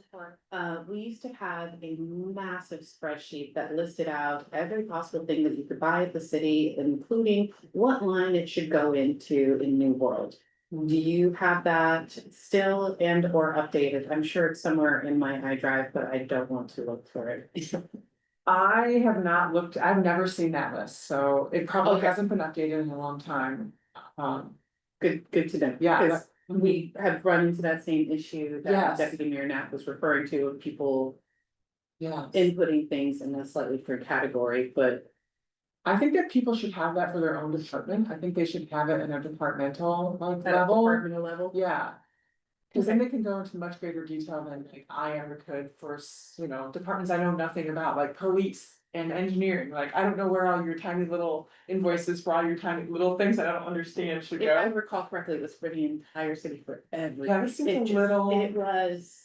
We used to have a massive spreadsheet that listed out every possible thing that you could buy at the city, including what line it should go into in New World. Do you have that still and or updated? I'm sure it's somewhere in my iDrive, but I don't want to look for it. I have not looked, I've never seen that list, so it probably Okay. hasn't been updated in a long time. Good to know. Yeah, 'Cause we have run into that same issue that Yes. Deputy Mayor Knapp was referring to, of people yeah. inputting things in a slightly different category, but I think that people should have that for their own department. I think they should have it in a departmental like At a level. departmental level. Yeah. Cause then they can go into much greater detail than like I ever could for, departments I know nothing about, like police and engineering. Like, I don't know where all your tiny little invoices for all your tiny little things that I don't understand should If I go. recall correctly, it was for the entire city for every. Yeah, this seems It a just- little It was,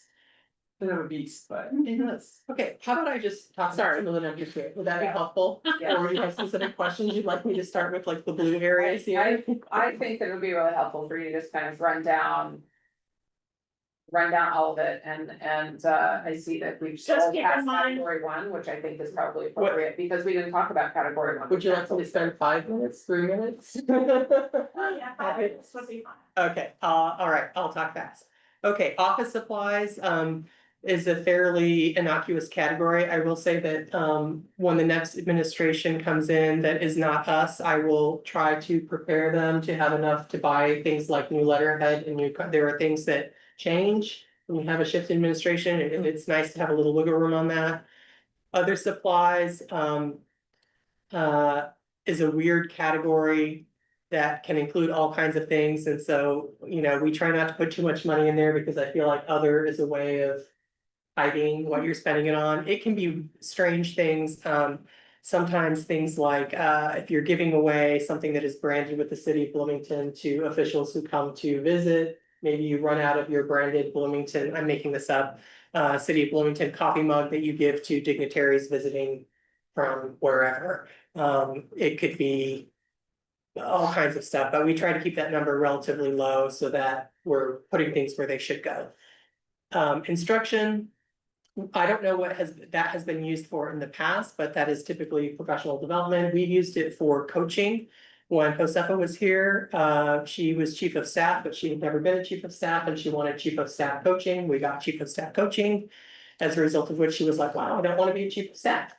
bit of a beast, but. it was. Okay, how about I just talk about Sorry. some of the numbers here? Would that be helpful? Yeah. Or you have specific questions you'd like me to start with, like the blue areas here? I think that it would be really helpful for you to just kind of run down all of it, and I see that we've Just still keep in passed mind- category one, which I think is probably appropriate, because we didn't talk about category one. Would you like to spend 5 minutes, 3 minutes? Yeah, 5 minutes would be fine. Okay, all right, I'll talk fast. Okay, office supplies, is a fairly innocuous category. I will say that, when the next administration comes in that is not us, I will try to prepare them to have enough to buy things like new letterhead and there are things that change when you have a shift in administration, and it's nice to have a little wiggle room on that. Other supplies, is a weird category that can include all kinds of things, and so, we try not to put too much money in there because I feel like other is a way of hiding what you're spending it on. It can be strange things, sometimes things like, if you're giving away something that is branded with the city of Bloomington to officials who come to visit, maybe you run out of your branded Bloomington, I'm making this up, city of Bloomington coffee mug that you give to dignitaries visiting from wherever. It could be all kinds of stuff, but we try to keep that number relatively low so that we're putting things where they should go. Instruction, I don't know what that has been used for in the past, but that is typically professional development. We've used it for coaching. When Josefa was here, she was chief of staff, but she had never been a chief of staff and she wanted chief of staff coaching. We got chief of staff coaching. As a result of which she was like, wow, I don't want to be a chief of staff.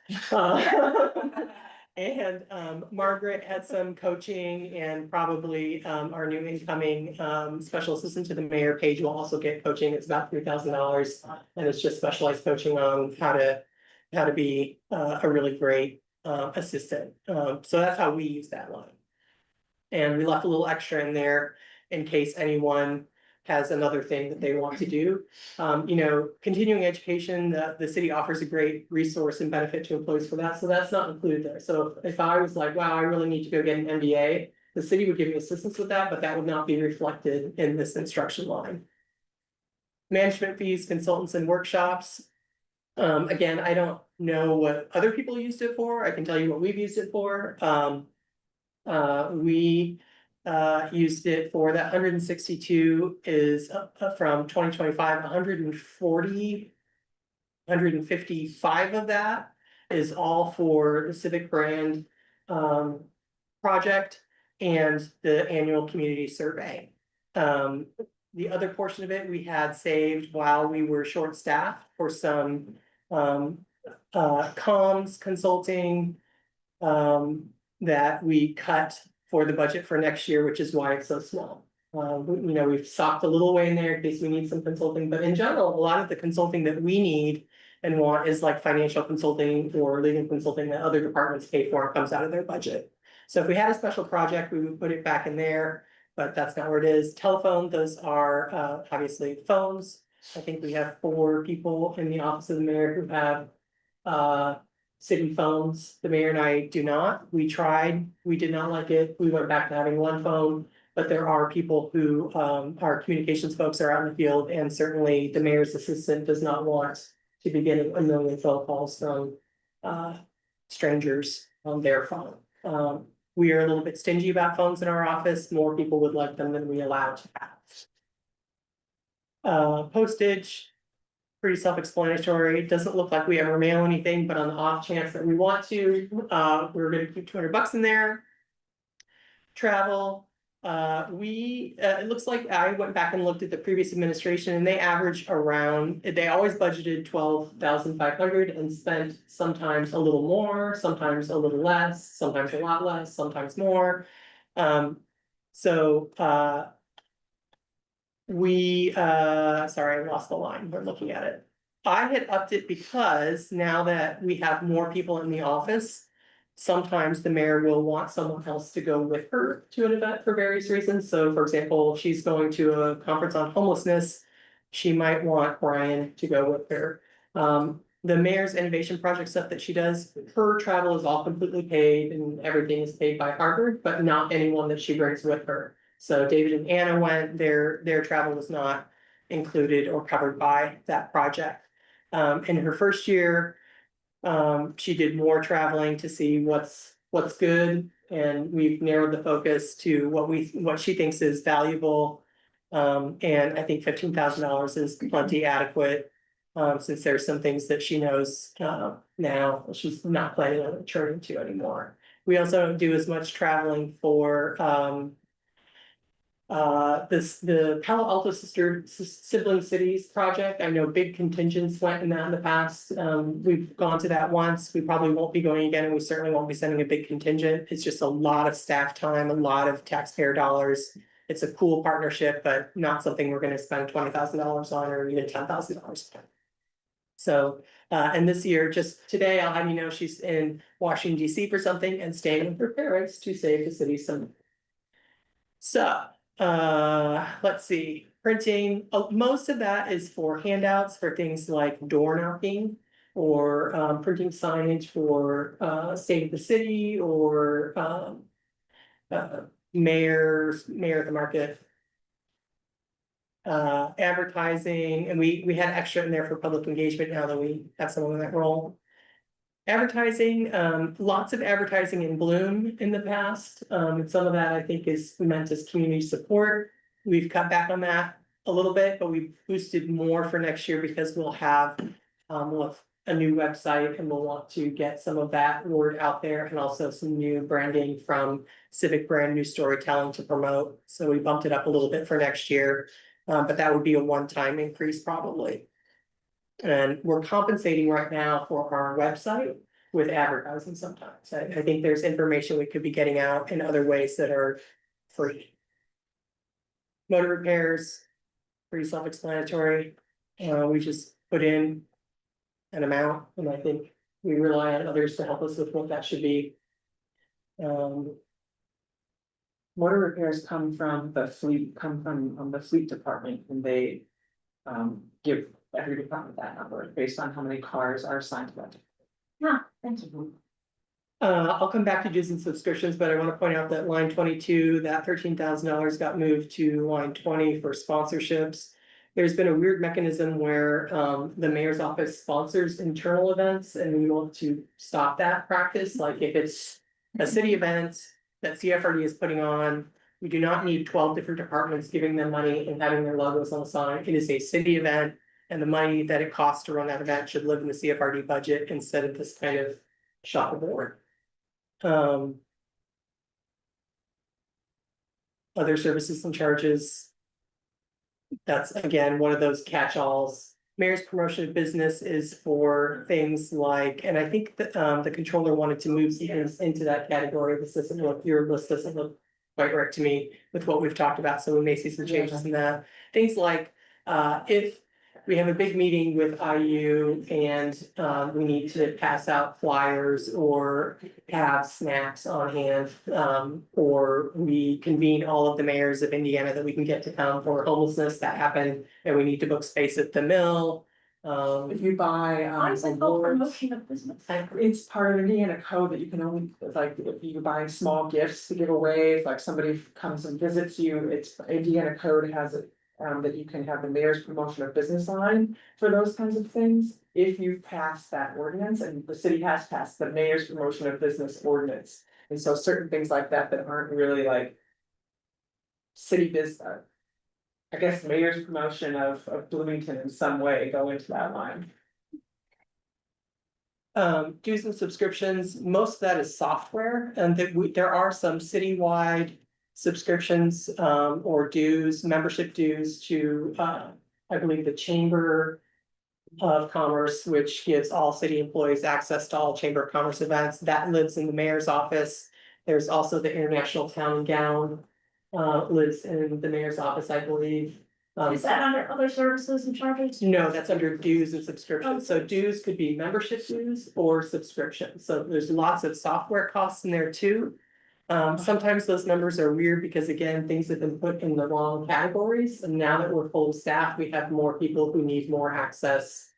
And Margaret had some coaching, and probably our new incoming special assistant to the mayor, Paige, will also get coaching. It's about $3,000, and it's just specialized coaching on how to be a really great assistant. So that's how we use that line. And we left a little extra in there in case anyone has another thing that they want to do. Continuing education, the city offers a great resource and benefit to employees for that, so that's not included there. So if I was like, wow, I really need to go get an MBA, the city would give me assistance with that, but that would not be reflected in this instruction line. Management fees, consultants and workshops. Again, I don't know what other people used it for. I can tell you what we've used it for. We used it for that 162 is from 2025, 140. 155 of that is all for the civic brand project and the annual community survey. The other portion of it we had saved while we were short-staffed for some comms consulting that we cut for the budget for next year, which is why it's so small. We've socked a little way in there in case we need some consulting, but in general, a lot of the consulting that we need and want is like financial consulting or legal consulting that other departments pay for and comes out of their budget. So if we had a special project, we would put it back in there, but that's not where it is. Telephone, those are obviously phones. I think we have 4 people in the office of the mayor who have city phones. The mayor and I do not. We tried, we did not like it. We went back to having 1 phone, but there are people who, our communications folks are out in the field, and certainly the mayor's assistant does not want to be getting a million phone calls from strangers on their phone. We are a little bit stingy about phones in our office. More people would like them than we allow to have. Postage, pretty self-explanatory. It doesn't look like we ever mail anything, but on the off chance that we want to, we're gonna keep $200 in there. Travel, it looks like I went back and looked at the previous administration and they average around, they always budgeted 12,500 and spent sometimes a little more, sometimes a little less, sometimes a lot less, sometimes more. Sorry, I lost the line. We're looking at it. I had upped it because now that we have more people in the office, Sometimes the mayor will want someone else to go with her to an event for various reasons. So for example, if she's going to a conference on homelessness, she might want Brian to go with her. The mayor's innovation project stuff that she does, her travel is all completely paid and everything is paid by Harvard, but not anyone that she brings with her. So David and Anna went, their travel was not included or covered by that project. In her first year, she did more traveling to see what's good, and we've narrowed the focus to what she thinks is valuable. And I think $15,000 is plenty adequate, since there's some things that she knows, now she's not planning on returning to anymore. We also don't do as much traveling for, the Palo Alto Sibling Cities project. I know big contingents went in that in the past. We've gone to that once. We probably won't be going again, and we certainly won't be sending a big contingent. It's just a lot of staff time, a lot of taxpayer dollars. It's a cool partnership, but not something we're gonna spend $20,000 on or even $10,000. So, and this year, just today, I'll have you know, she's in Washington DC for something and staying with her parents to save the city some. So, let's see, printing, most of that is for handouts for things like door knocking. Or printing signage for state of the city or mayor at the market. Advertising, and we had extra in there for public engagement now that we have someone in that role. Advertising, lots of advertising in Bloom in the past, and some of that I think is meant as community support. We've cut back on that a little bit, but we boosted more for next year because we'll have a new website and we'll want to get some of that word out there and also some new branding from Civic Brand, new storytelling to promote. So we bumped it up a little bit for next year, but that would be a one-time increase probably. And we're compensating right now for our website with advertising sometimes. I think there's information we could be getting out in other ways that are free. Motor repairs, pretty self-explanatory. We just put in an amount, and I think we rely on others to help us with what that should be. Motor repairs come from the fleet department, and they give every department that number based on how many cars are assigned to that. Yeah, thank you. I'll come back to dues and subscriptions, but I want to point out that line 22, that $13,000 got moved to line 20 for sponsorships. There's been a weird mechanism where the mayor's office sponsors internal events, and we want to stop that practice. Like if it's a city event that CFRD is putting on, we do not need 12 different departments giving them money and having their logos on the sign. It is a city event, and the money that it costs to run that event should live in the CFRD budget instead of this kind of shuffleboard. Other services and charges. That's again, one of those catch-alls. Mayor's promotion of business is for things like, and I think that the controller wanted to move things into that category. This doesn't look, your list doesn't look quite right to me with what we've talked about, so we may see some changes in that. Things like, if we have a big meeting with IU and we need to pass out flyers or have snacks on hand. Or we convene all of the mayors of Indiana that we can get to town for homelessness that happened, and we need to book space at the mill. If you buy Why is it called awards, promotion of business? it's part of Indiana code that you can only, like, if you buy small gifts to give away, if like somebody comes and visits you, it's Indiana code has it. That you can have the mayor's promotion of business line for those kinds of things. If you pass that ordinance, and the city has passed the mayor's promotion of business ordinance. And so certain things like that aren't really like city business. I guess mayor's promotion of Bloomington in some way go into that line. Dues and subscriptions, most of that is software, and there are some citywide subscriptions, or dues, membership dues to, I believe the Chamber of Commerce, which gives all city employees access to all Chamber of Commerce events. That lives in the mayor's office. There's also the International Town and Gown, lives in the mayor's office, I believe. Is that under other services and charges? No, that's under dues and subscriptions. So dues could be membership dues or subscription. So there's lots of software costs in there too. Sometimes those numbers are weird because again, things have been put in the wrong categories. And now that we're full of staff, we have more people who need more access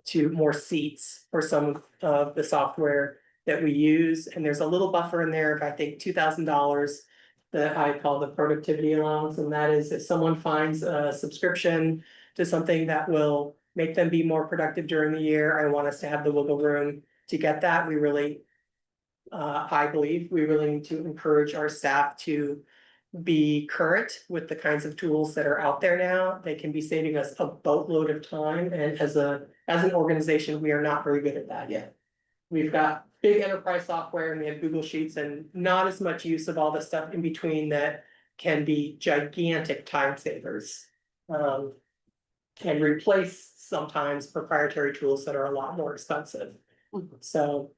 to more seats for some of the software that we use. And there's a little buffer in there of, I think, $2,000 that I call the productivity allowance, and that is if someone finds a subscription to something that will make them be more productive during the year, I want us to have the wiggle room to get that. We really, I believe we really need to encourage our staff to be current with the kinds of tools that are out there now. They can be saving us a boatload of time, and as an organization, we are not very good at that yet. We've got big enterprise software and we have Google Sheets and not as much use of all the stuff in between that can be gigantic time savers. And replace sometimes proprietary tools that are a lot more expensive. So.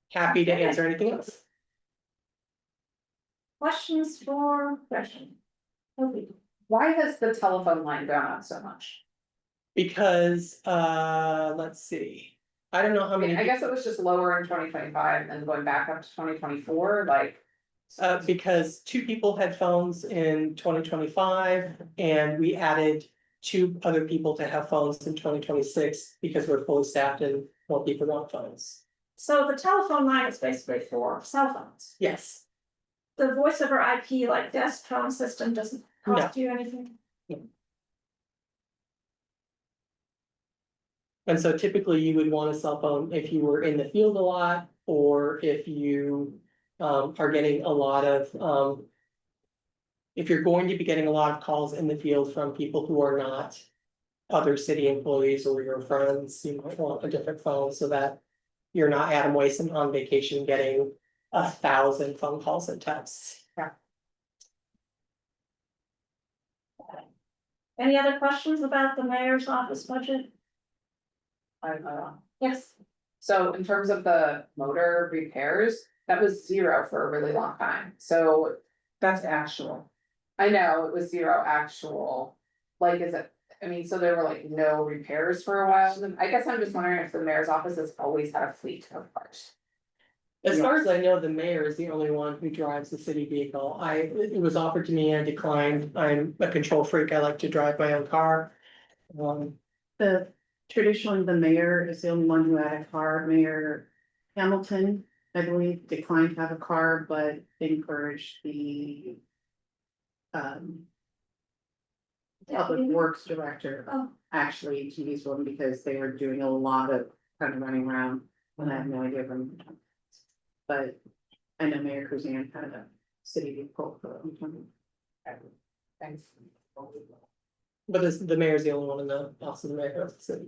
Happy to answer anything else. Questions for question? Okay. Why has the telephone line gone up so much? Because, let's see, I don't know how I mean, many. I guess it was just lower in 2025 and going back up to 2024, like. Because 2 people had phones in 2025 and we added 2 other people to have phones in 2026 because we're fully staffed and more people want phones. So the telephone line is basically for cell phones. Yes, The voice over IP, like desk phone system, doesn't cost you anything. and so typically you would want a cell phone if you were in the field a lot, or if you are getting a lot of if you're going to be getting a lot of calls in the field from people who are not other city employees or your friends, you might want a different phone so that you're not Adam Wason on vacation getting 1,000 phone calls and texts. Any other questions about the mayor's office budget? Yes. So in terms of the motor repairs, that was 0 for a really long time, so That's actual. I know it was 0 actual. Like, is it, I mean, so there were like no repairs for a while, then I guess I'm just wondering if the mayor's office has always had a fleet of cars. As far as I know, the mayor is the only one who drives the city vehicle. It was offered to me and I declined. I'm a control freak. I like to drive my own car. Traditionally, the mayor is the only one who had a car. Mayor Hamilton, I believe, declined to have a car, but encouraged the public works director Oh. actually to use one because they were doing a lot of kind of running around and I have no idea when. But I know Mayor Kruzan had a city vehicle for a long time. Thanks. But the mayor's the only one in the office of the mayor of the city.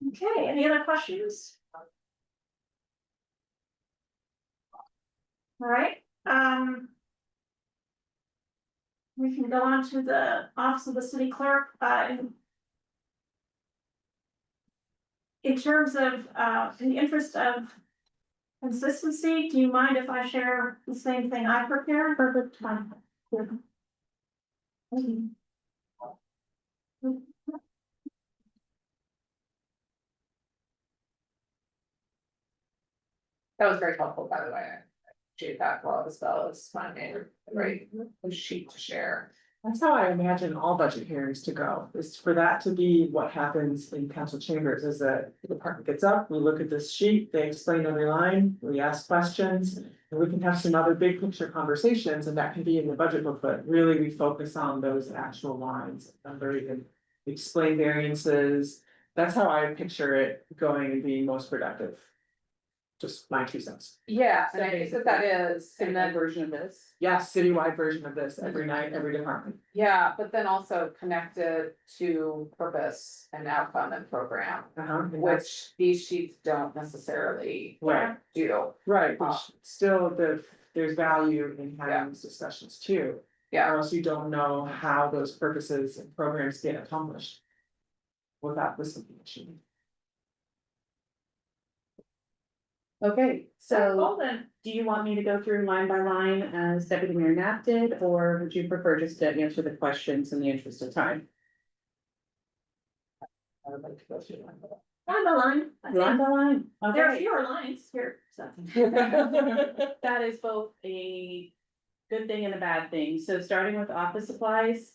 Okay, any other questions? All right, we can go on to the office of the city clerk, in terms of, in the interest of consistency, do you mind if I share the same thing I prepared? Perfect time. That was very helpful, by the way. I appreciate that for all as well as finding a great sheet to share. That's how I imagine all budget hearings to go, is for that to be what happens in council chambers, is that the department gets up, we look at this sheet, they explain every line, we ask questions. And we can have some other big picture conversations, and that can be in the budget book, but really we focus on those actual lines. Or even explain variances, that's how I picture it going and being most productive. Just my 2 cents. Yeah, and I think that is, and then, version of this. Yes, citywide version of this every night, every department. yeah, but then also connected to purpose and outcome and program. And that's- Which these sheets don't necessarily Right. do. Right, which still there's value in having these discussions too. Yeah. Or else you don't know how those purposes and programs get accomplished. Without this information. Okay, So, so then, do you want me to go through line by line as Deputy Mayor Knapp did, or would you prefer just to answer the questions in the interest of time? I would like to go through line by line. on the line, I Line think by line, there are okay. fewer lines here, so. That is both a good thing and a bad thing. So starting with office supplies.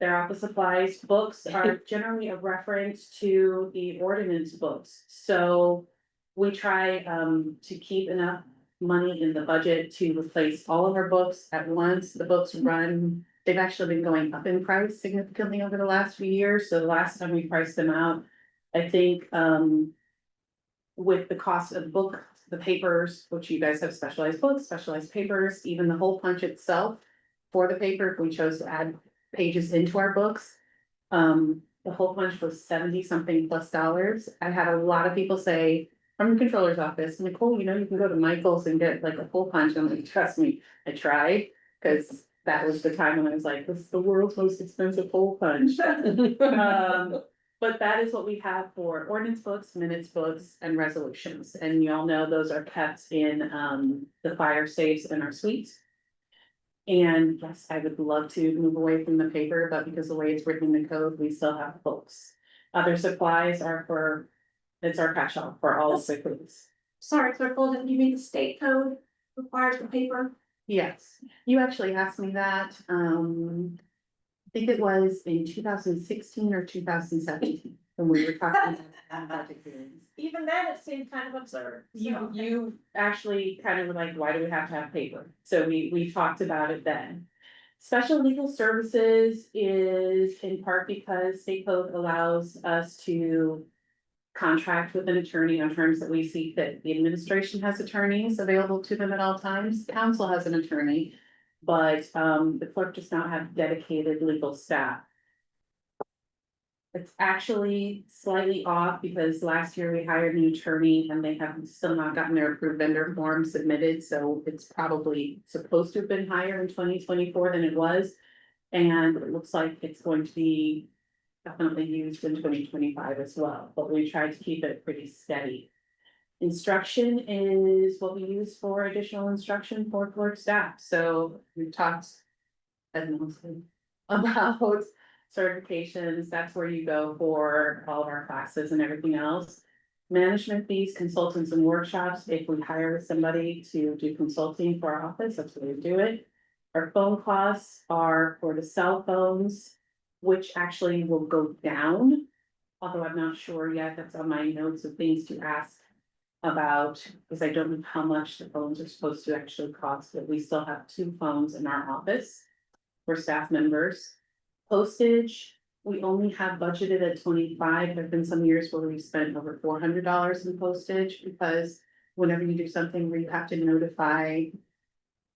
Their office supplies, books are generally a reference to the ordinance books. So we try to keep enough money in the budget to replace all of our books at once. The books run, they've actually been going up in price significantly over the last few years. So the last time we priced them out, I think with the cost of book, the papers, which you guys have specialized books, specialized papers, even the hole punch itself for the paper, if we chose to add pages into our books. The hole punch was 70 something plus dollars. I had a lot of people say from the controller's office, Nicole, you know, you can go to Michael's and get like a hole punch. I'm like, trust me, I tried. Cause that was the time when I was like, this is the world's most expensive hole punch. But that is what we have for ordinance books, minutes books, and resolutions. And you all know those are kept in the fire safes in our suites. And yes, I would love to move away from the paper, but because the way it's written in the code, we still have books. Other supplies are for, it's our catch-all for all of the things. Sorry, Circle, did you mean the state code requires the paper? Yes, you actually asked me that, I think it was in 2016 or 2017, when we were talking about budget hearings. Even then, it seemed kind of absurd. You actually kind of were like, why do we have to have paper? So we talked about it then. Special legal services is in part because state code allows us to contract with an attorney on terms that we see fit. The administration has attorneys available to them at all times. Council has an attorney, but the clerk does not have dedicated legal staff. It's actually slightly off because last year we hired a new attorney and they have still not gotten their approved vendor form submitted, so it's probably supposed to have been higher in 2024 than it was. And it looks like it's going to be definitely used in 2025 as well, but we tried to keep it pretty steady. Instruction is what we use for additional instruction for clerk staff, so we've talked about certifications, that's where you go for all of our classes and everything else. Management fees, consultants and workshops, if we hire somebody to do consulting for our office, that's where we do it. Our phone costs are for the cell phones, which actually will go down. Although I'm not sure yet, that's on my notes of things to ask about, because I don't know how much the phones are supposed to actually cost, but we still have 2 phones in our office for staff members. Postage, we only have budgeted at 25. There have been some years where we've spent over $400 in postage, because whenever you do something where you have to notify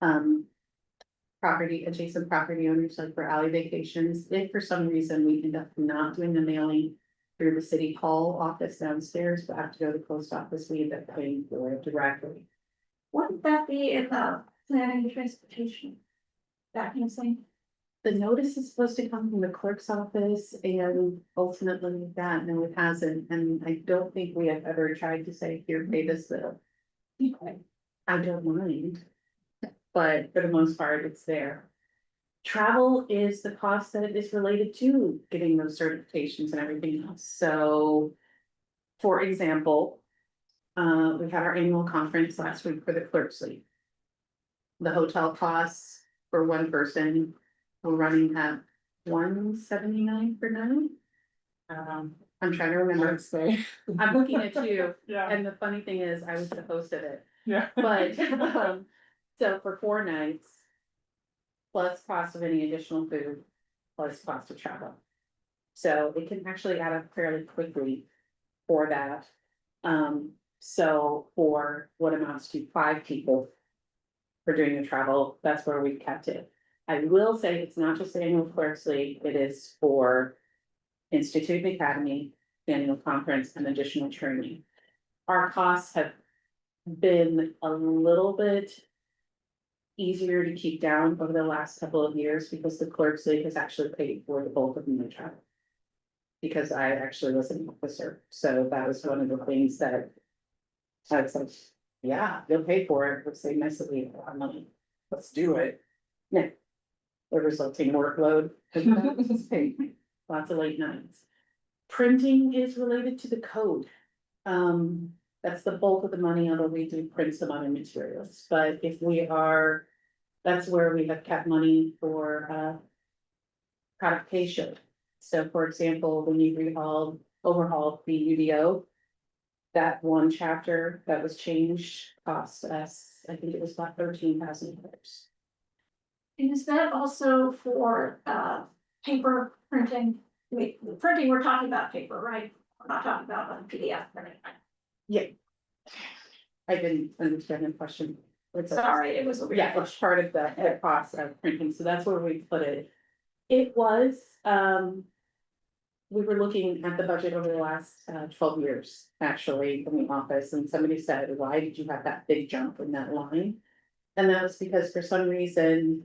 adjacent property owners, like for alley vacations, if for some reason we end up not doing the mailing through the city hall office downstairs, but have to go to the post office, we end up paying for it directly. Wouldn't that be in the planning and transportation? That kind of thing? The notice is supposed to come from the clerk's office, and ultimately that, no, it hasn't, and I don't think we have ever tried to say, here, pay this bill. I don't mind, but for the most part, it's there. Travel is the cost that is related to getting those certifications and everything else, so. For example, we had our annual conference last week for the clerk's league. The hotel costs for one person, we're running at $179 per night. I'm trying to remember, Say. I'm looking at you, Yeah, and the funny thing is, I was the host of it, yeah. but, so for 4 nights. Plus cost of any additional food, plus cost of travel. So it can actually add up fairly quickly for that. So for what amounts to 5 people. For doing the travel, that's where we kept it. I will say it's not just the annual clerks league, it is for Institute Academy, annual conference, and additional training. Our costs have been a little bit easier to keep down over the last couple of years, because the clerk's league has actually paid for the bulk of my travel. Because I actually was an officer, so that was one of the things that I was like, yeah, they'll pay for it, we'll save massively our money, let's do it. No. The resulting workload, lots of late nights. Printing is related to the code. That's the bulk of the money, although we do print some other materials, but if we are, that's where we have kept money for, codification. So for example, when you overhauled the UDO. That one chapter that was changed cost us, I think it was about $13,000. And is that also for paper printing? Wait, the printing, we're talking about paper, right? We're not talking about PDF printing. Yeah. I didn't understand the question. Sorry, it was a weird. Yeah, it's part of the cost of printing, so that's where we put it. It was, we were looking at the budget over the last 12 years, actually, in the office, and somebody said, why did you have that big jump in that line? And that was because for some reason,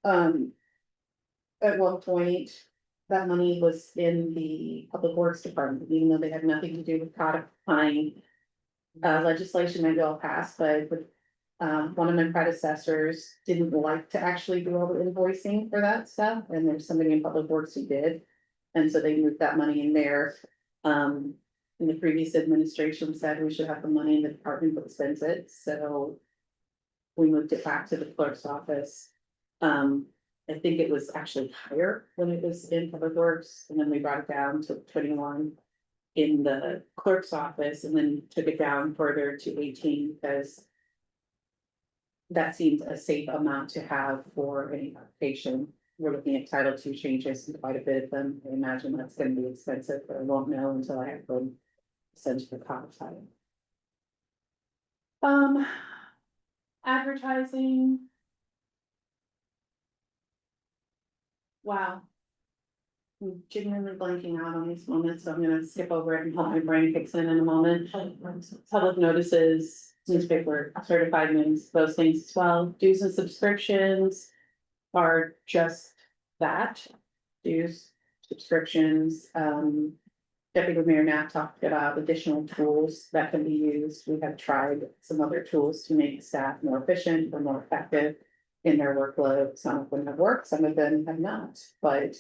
at one point, that money was in the Public Works Department, even though they had nothing to do with codifying legislation that y'all passed, but one of my predecessors didn't like to actually do all the invoicing for that stuff, and there's somebody in Public Works who did. And so they moved that money in there. And the previous administration said we should have the money in the department that spends it, so. We moved it back to the clerk's office. I think it was actually higher when it was in Public Works, and then we brought it down to 21. In the clerk's office, and then took it down further to 18 because. That seems a safe amount to have for any application. We're looking at Title II changes and quite a bit of them. I imagine that's gonna be expensive, but I won't know until I have them sent to the codified. Advertising. Wow. I'm genuinely blanking out on these moments, so I'm gonna skip over it and help my brain kicks in a moment. Public notices, newspaper, certified news, those things as well. Dues and subscriptions are just that. Dues, subscriptions, Deputy Mayor Knapp talked about additional tools that can be used. We have tried some other tools to make staff more efficient or more effective in their workload. Some of them have worked, some of them have not, but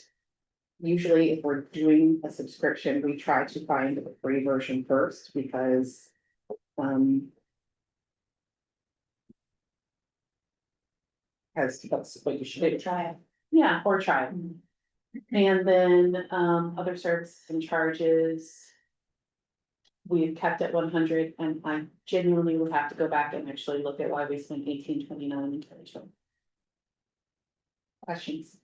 usually if we're doing a subscription, we try to find a free version first because as that's what you should do. Try it. Yeah, or try it. And then other services and charges. We've kept at 100, and I genuinely would have to go back and actually look at why we spent 1829 in 2020. Questions?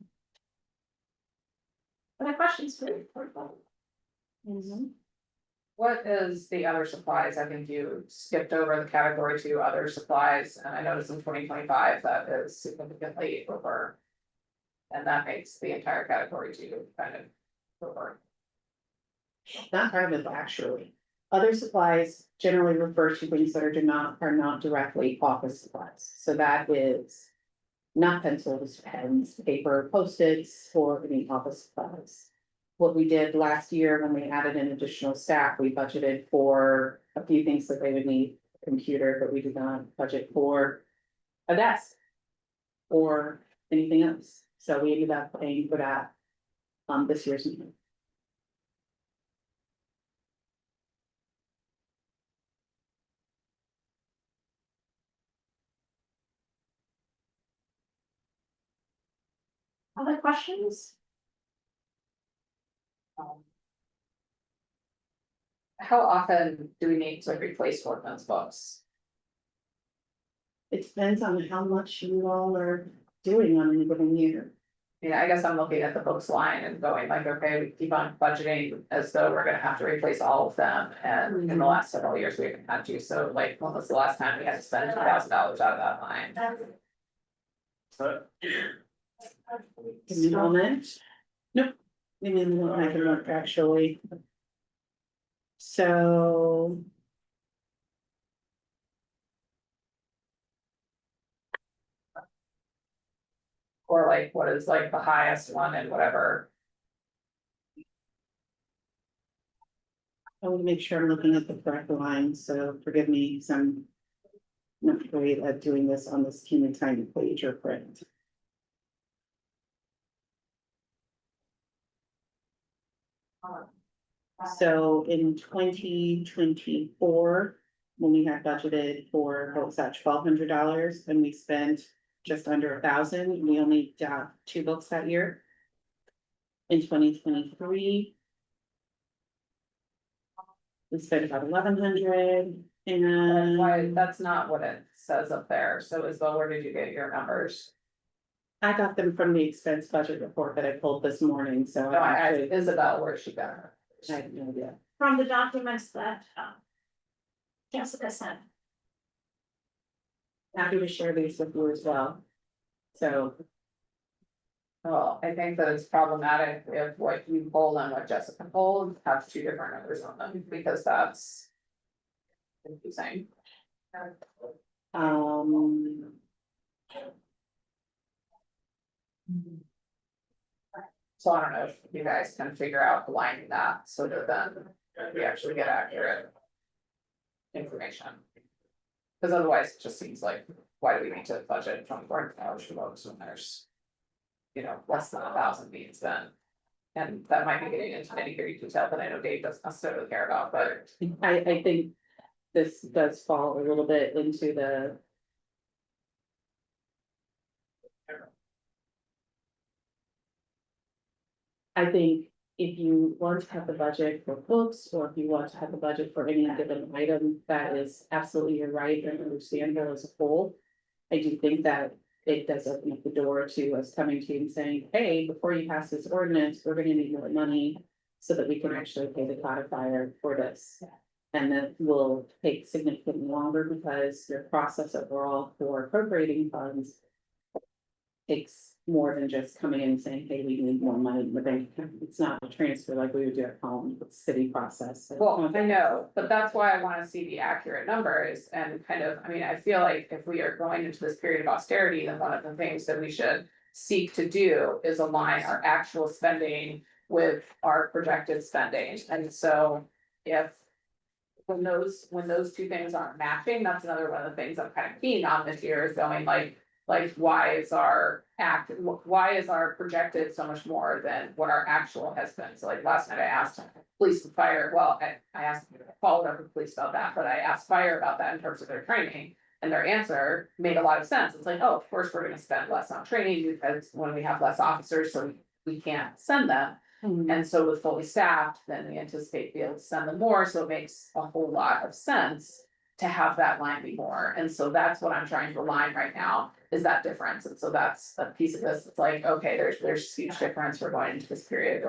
Other questions for you? What is the other supplies? I think you skipped over the category 2 other supplies, and I noticed in 2025 that is significantly over. And that makes the entire category 2 kind of over. Not kind of actually. Other supplies generally refer to things that are not directly office supplies. So that is not pencils, pens, paper, Post-its, or any office supplies. What we did last year when we added an additional staff, we budgeted for a few things that they would need, a computer, but we did not budget for a desk or anything else. So we ended up paying for that this year's meeting. Other questions? How often do we need to replace ordinance books? It depends on how much you all are doing on any given year. Yeah, I guess I'm looking at the books line and going like, okay, we keep on budgeting as though we're gonna have to replace all of them, and in the last several years, we haven't had to, so like, when was the last time we had to spend $2,000 out of that line? Give me a moment. Nope. Give me a moment, I can look actually. So. Or like, what is like the highest one and whatever? I want to make sure I'm looking at the correct line, so forgive me, some. Not great at doing this on this teeny tiny page or print. So in 2024, when we had budgeted for, what was that, $1,200, and we spent just under 1,000, we only got 2 books that year. In 2023. We spent about 1,100 Why, and that's not what it says up there, so Isabel, where did you get your numbers? I got them from the expense budget report that I pulled this morning, so No, I I asked actually, Isabel where she got her. I have no idea. From the documents that, Jessica sent. Happy to share these with you as well. So, Well, I think that it's problematic if what you pulled and what Jessica pulled have 2 different numbers on them, because that's. Confusing. um. So I don't know if you guys can figure out aligning that so that then we actually get accurate. Information. Cause otherwise it just seems like, why do we need to budget $24 for those when there's. You know, less than 1,000 being spent. And that might be getting into nitty-gritty detail that I know Dave doesn't necessarily care about, but. I think this does fall a little bit into the. I think if you want to have the budget for books, or if you want to have the budget for any given item, that is absolutely your right and understandable as a whole. I do think that it does open up the door to us coming to you and saying, hey, before you pass this ordinance, we're gonna need more money. So that we can actually pay the codifier for this. And that will take significantly longer because your process overall for appropriating funds. Takes more than just coming in and saying, hey, we need more money in the bank. It's not a transfer like we would do at home, it's a city process. Well, I know, but that's why I wanna see the accurate numbers and kind of, I mean, I feel like if we are going into this period of austerity, then one of the things that we should. Seek to do is align our actual spending with our projected spending, and so if. When those 2 things aren't matching, that's another one of the things I'm kind of keen on this year is going like, why is our projected so much more than what our actual has been? So like last night I asked police and fire, well, I asked, followed up with police about that, but I asked fire about that in terms of their training. And their answer made a lot of sense. It's like, oh, of course, we're gonna spend less on training because when we have less officers, so we can't send them. And so with fully staffed, then we anticipate being able to send them more, so it makes a whole lot of sense. To have that line be more, and so that's what I'm trying to align right now, is that difference, and so that's a piece of this, it's like, okay, there's huge difference, we're going into this period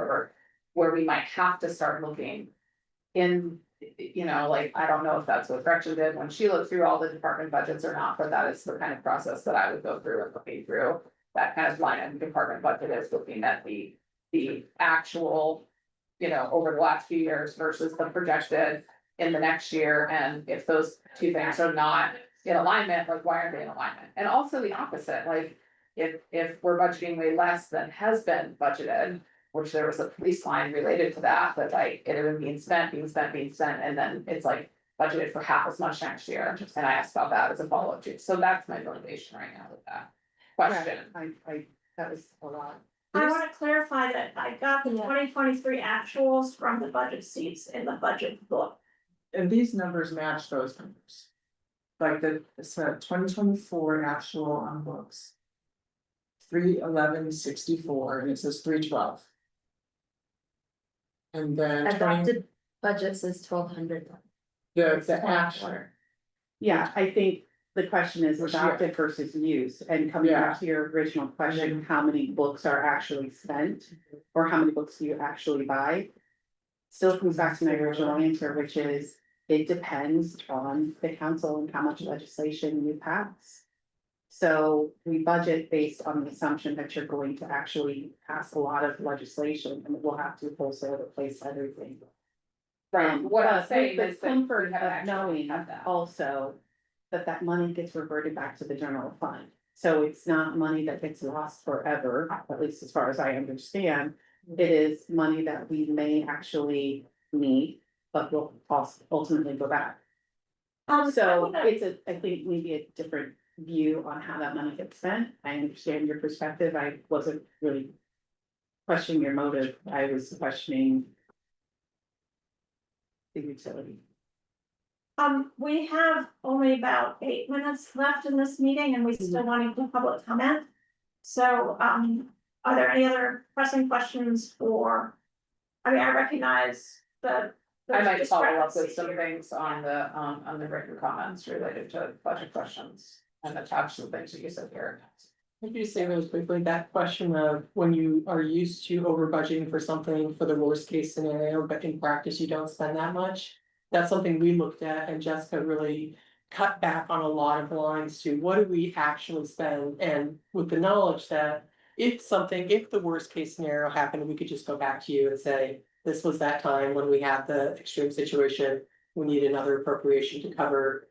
where we might have to start looking. In, you know, like, I don't know if that's what Gretchen did when she looked through all the department budgets or not, but that is the kind of process that I would go through and looking through. That kind of line item department budget is looking at the actual, you know, over the last few years versus the projected in the next year, and if those 2 things are not in alignment, like, why aren't they in alignment? And also the opposite, like, if we're budgeting way less than has been budgeted, which there was a police line related to that, but like, it had been being spent, and then it's like budgeted for half as much next year, and I asked about that as a follow-up too, so that's my motivation right now with that question. That was a lot. I wanna clarify that I got the 2023 actuals from the budget seats in the budget book. And these numbers match those numbers. Like it's a 2024 actual on books. 311.64, and it says 312. And then 20, Adopted budget says 1,200. the actual, Yeah, I think the question is adopted versus used, and coming back to your original question, how many books are actually spent? Or how many books do you actually buy? Still comes back to my original answer, which is, it depends on the council and how much legislation you pass. So we budget based on the assumption that you're going to actually pass a lot of legislation, and we'll have to wholesale replace everything. Right, what I'm But saying with is the that comfort we haven't of actually knowing had that. also that money gets reverted back to the general fund. So it's not money that gets lost forever, at least as far as I understand. It is money that we may actually need but will also ultimately go back. I So wanna- it's I think maybe a different view on how that money gets spent. I understand your perspective. I wasn't really questioning your motive. I was questioning the utility. We have only about 8 minutes left in this meeting and we still want to do public comment. So, are there any other pressing questions for? I mean, I recognize that. I there's might follow up with discrepancy some here. things on the written comments related to budget questions and attach some things that you said here. Could you say really quickly that question of when you are used to over budgeting for something for the worst case scenario, but in practice you don't spend that much? That's something we looked at and Jessica really cut back on a lot of lines to what do we actually spend? And with the knowledge that if the worst case scenario happened, we could just go back to you and say, this was that time when we had the extreme situation, we need another appropriation to cover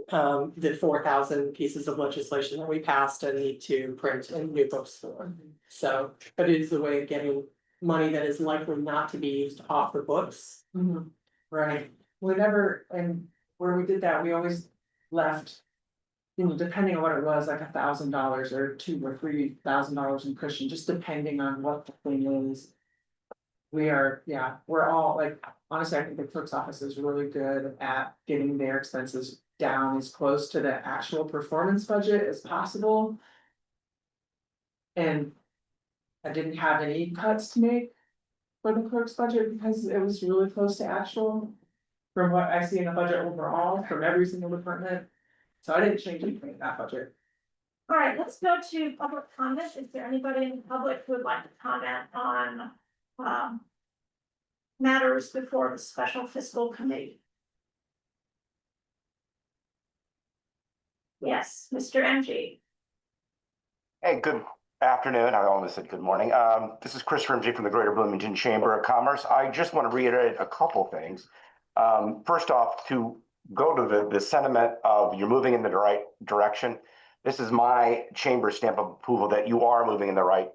the 4,000 pieces of legislation that we passed and need to print in new books for. So, but it is a way of getting money that is likely not to be used off the books. Mhm. Right, we never, and where we did that, we always left. You know, depending on what it was, like $1,000 or $2,000 or $3,000 in cushion, just depending on what the thing is. We're all like, honestly, I think the clerk's office is really good at getting their expenses down as close to the actual performance budget as possible. And I didn't have any cuts to make for the clerk's budget because it was really close to actual. From what I see in the budget overall, from every single department, so I didn't change anything in that budget. All right, let's go to public comment. Is there anybody in the public who would like to comment on, matters before the special fiscal committee? Yes, Mr. MG. Hey, good afternoon. I almost said good morning. This is Chris Rimsey from the Greater Bloomington Chamber of Commerce. I just want to reiterate a couple things. First off, to go to the sentiment of you're moving in the right direction. This is my chamber stamp of approval that you are moving in the right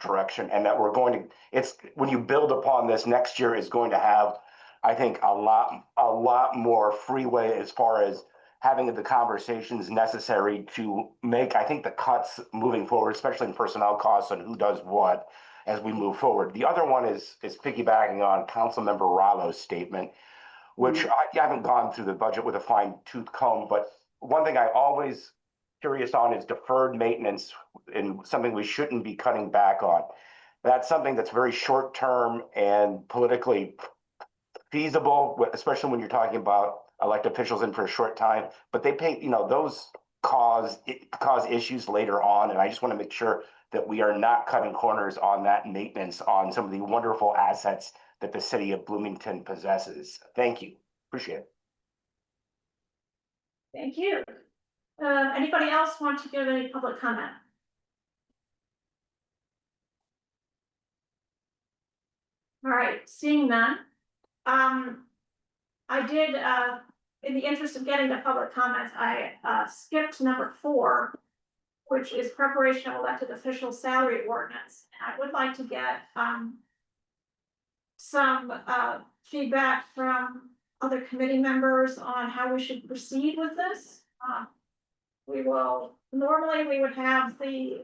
direction and that we're going to, it's when you build upon this, next year is going to have, I think, a lot more freeway as far as having the conversations necessary to make, I think, the cuts moving forward, especially in personnel costs and who does what as we move forward. The other one is piggybacking on Councilmember Rallo's statement, which I haven't gone through the budget with a fine tooth comb, but one thing I always curious on is deferred maintenance and something we shouldn't be cutting back on. That's something that's very short term and politically feasible, especially when you're talking about elected officials in for a short time, but they pay, those cause issues later on. And I just want to make sure that we are not cutting corners on that maintenance on some of the wonderful assets that the city of Bloomington possesses. Thank you. Appreciate it. Thank you. Anybody else want to give any public comment? All right, seeing none. I did, in the interest of getting to public comments, I skipped number 4, which is preparation of elected official salary ordinance. I would like to get some feedback from other committee members on how we should proceed with this. Normally we would have we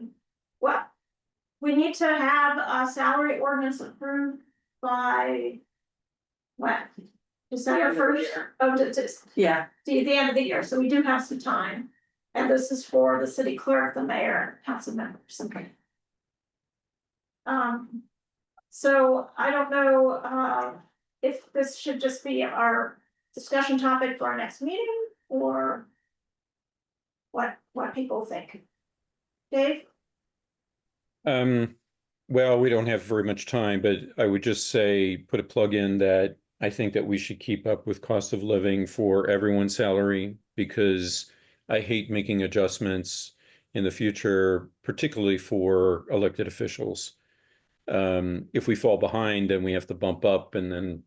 need to have a salary ordinance approved by when? December 1st? Oh, Yeah. the end of the year, so we do have some time. And this is for the city clerk, the mayor, and council members. Okay. So I don't know if this should just be our discussion topic for our next meeting or what people think. Dave? Well, we don't have very much time, but I would just say, put a plug in that I think that we should keep up with cost of living for everyone's salary, because I hate making adjustments in the future, particularly for elected officials. If we fall behind, then we have to bump up, and then,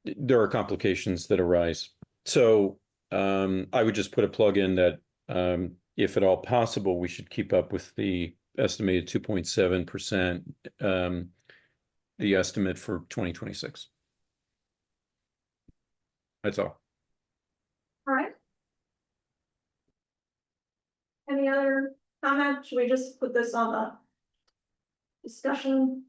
there are complications that arise. So I would just put a plug in that if at all possible, we should keep up with the estimated 2.7%. the estimate for 2026. That's all. All right. Any other comment? Should we just put this on the discussion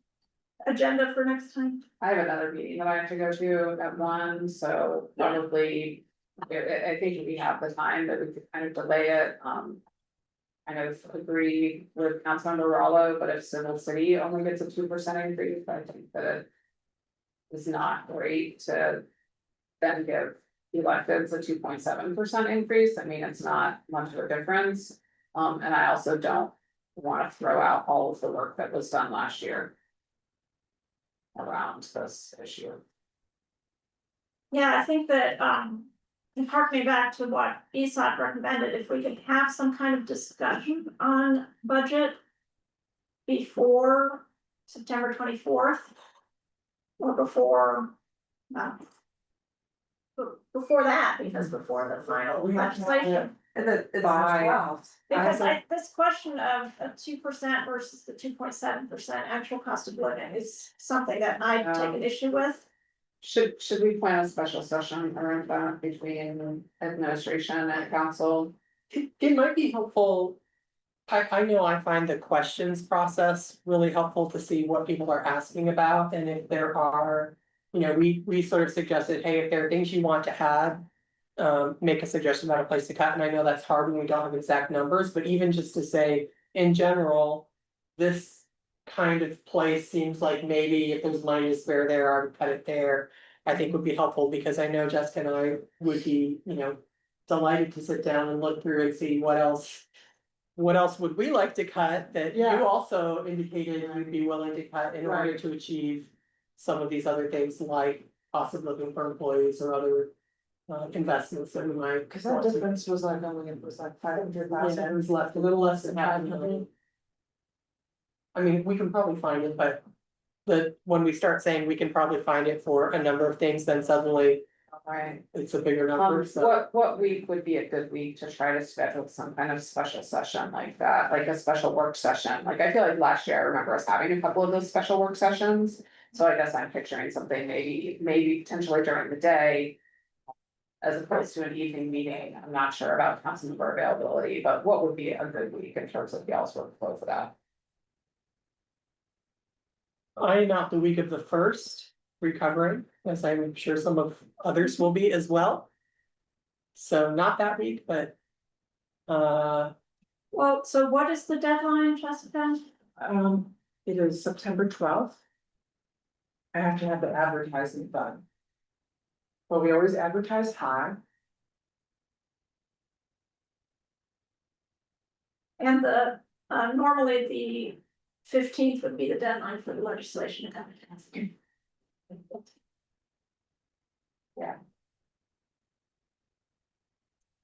agenda for next time? I have another meeting that I have to go to at 1, so probably, I think we have the time that we could kind of delay it, I know agree with Councilmember Rallo, but if Civil City only gets a 2% increase, I think that it is not great to then give electeds a 2.7% increase. I mean, it's not much of a difference. And I also don't want to throw out all of the work that was done last year around this issue. Yeah, I think that, and harkening back to what ESOP recommended, if we could have some kind of discussion on budget before September 24th, or before, before that, because before the final We have to have legislation. It's the By- 12th. Because this question of 2% versus the 2.7% actual cost of living is something that I take an issue with. Should we plan a special session around that between administration and council? It might be helpful. I know I find the questions process really helpful to see what people are asking about, and if there are, we sort of suggested, hey, if there are things you want to add. Make a suggestion about a place to cut, and I know that's hard when we don't have exact numbers, but even just to say, in general. This kind of place seems like maybe if there's money to spare there, I would cut it there. I think would be helpful, because I know Jessica and I would be, delighted to sit down and look through and see what else. What else would we like to cut that you Yeah. also indicated you'd be willing to cut in order to achieve. Some of these other things like cost of living for employees or other. Investments that we might. Cause that difference was like, it was like 500,000. Yeah, it was left a little less than half a million. I mean, we can probably find it, but. When we start saying we can probably find it for a number of things, then suddenly Right. it's a bigger number, so. What week would be a good week to try to schedule some kind of special session like that, like a special work session? Like, I feel like last year I remember us having a couple of those special work sessions. So I guess I'm picturing something maybe potentially during the day. As opposed to an evening meeting. I'm not sure about council member availability, but what would be a good week in terms of y'all's workflow for that? I'm out the week of the 1st, recovering, as I'm sure some of others will be as well. So not that week, but. Well, so what is the deadline, Jessica? It is September 12th. I have to have the advertising done. Well, we always advertise high. And normally the 15th would be the deadline for the legislation to come. Yeah.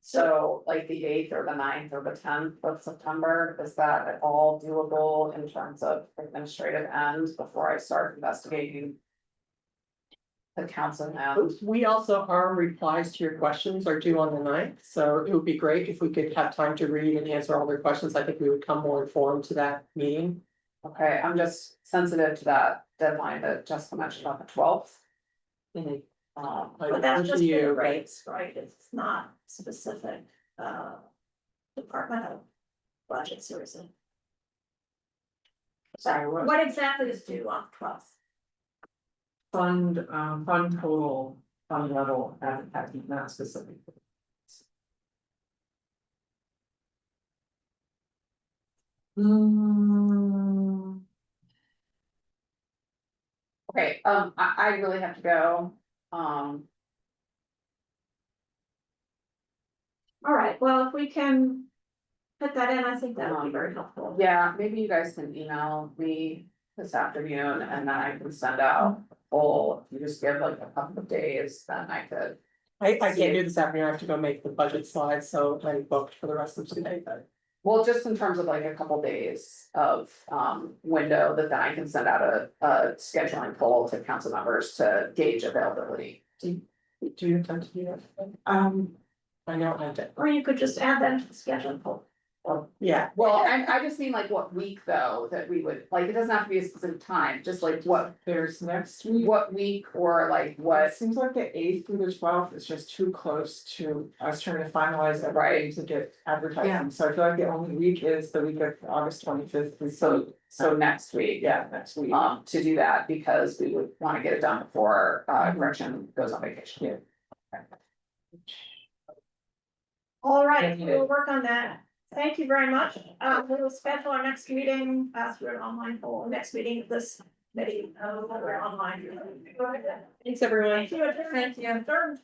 So like the 8th or the 9th or the 10th of September, is that at all doable in terms of administrative end before I start investigating? The council now. We also, our replies to your questions are due on the 9th, so it would be great if we could have time to read and answer all their questions. I think we would come more informed to that meeting. Okay, I'm just sensitive to that deadline that Jessica mentioned about the 12th. But that's just the rates, right? It's not specific, departmental budgets, or is it? Sorry, What exactly is due on the 12th? Fund total, fund level, advertising, not specific. Okay, I really have to go, All right, well, if we can put that in, I think that would be very helpful. yeah, maybe you guys can email me this afternoon and then I can send out a poll. If you just give like a couple of days, then I could. I can't do this afternoon, I have to go make the budget slides, so I'm booked for the rest of today, but. Well, just in terms of like a couple days of window that then I can send out a scheduling poll to council members to gauge availability. Do you intend to do that? I know I did. Or you could just add that to the scheduling poll. Yeah, Well, I just mean like what week though, that we would, like, it doesn't have to be a specific time, just like There's next week. what week or like It what, seems like the 8th through the 12th is just too close to us trying to finalize everything Right. to get advertising, so I feel like the only week is the week of August 25th. so next week. Yeah, next week. To do that, because we would wanna get it done before Mhm. Gretchen goes on vacation. Yeah. All right, we'll work on that. Thank you very much. We will schedule our next meeting, through an online poll, next meeting of this committee, we're online. thanks, everyone. Thank you. Adjourned.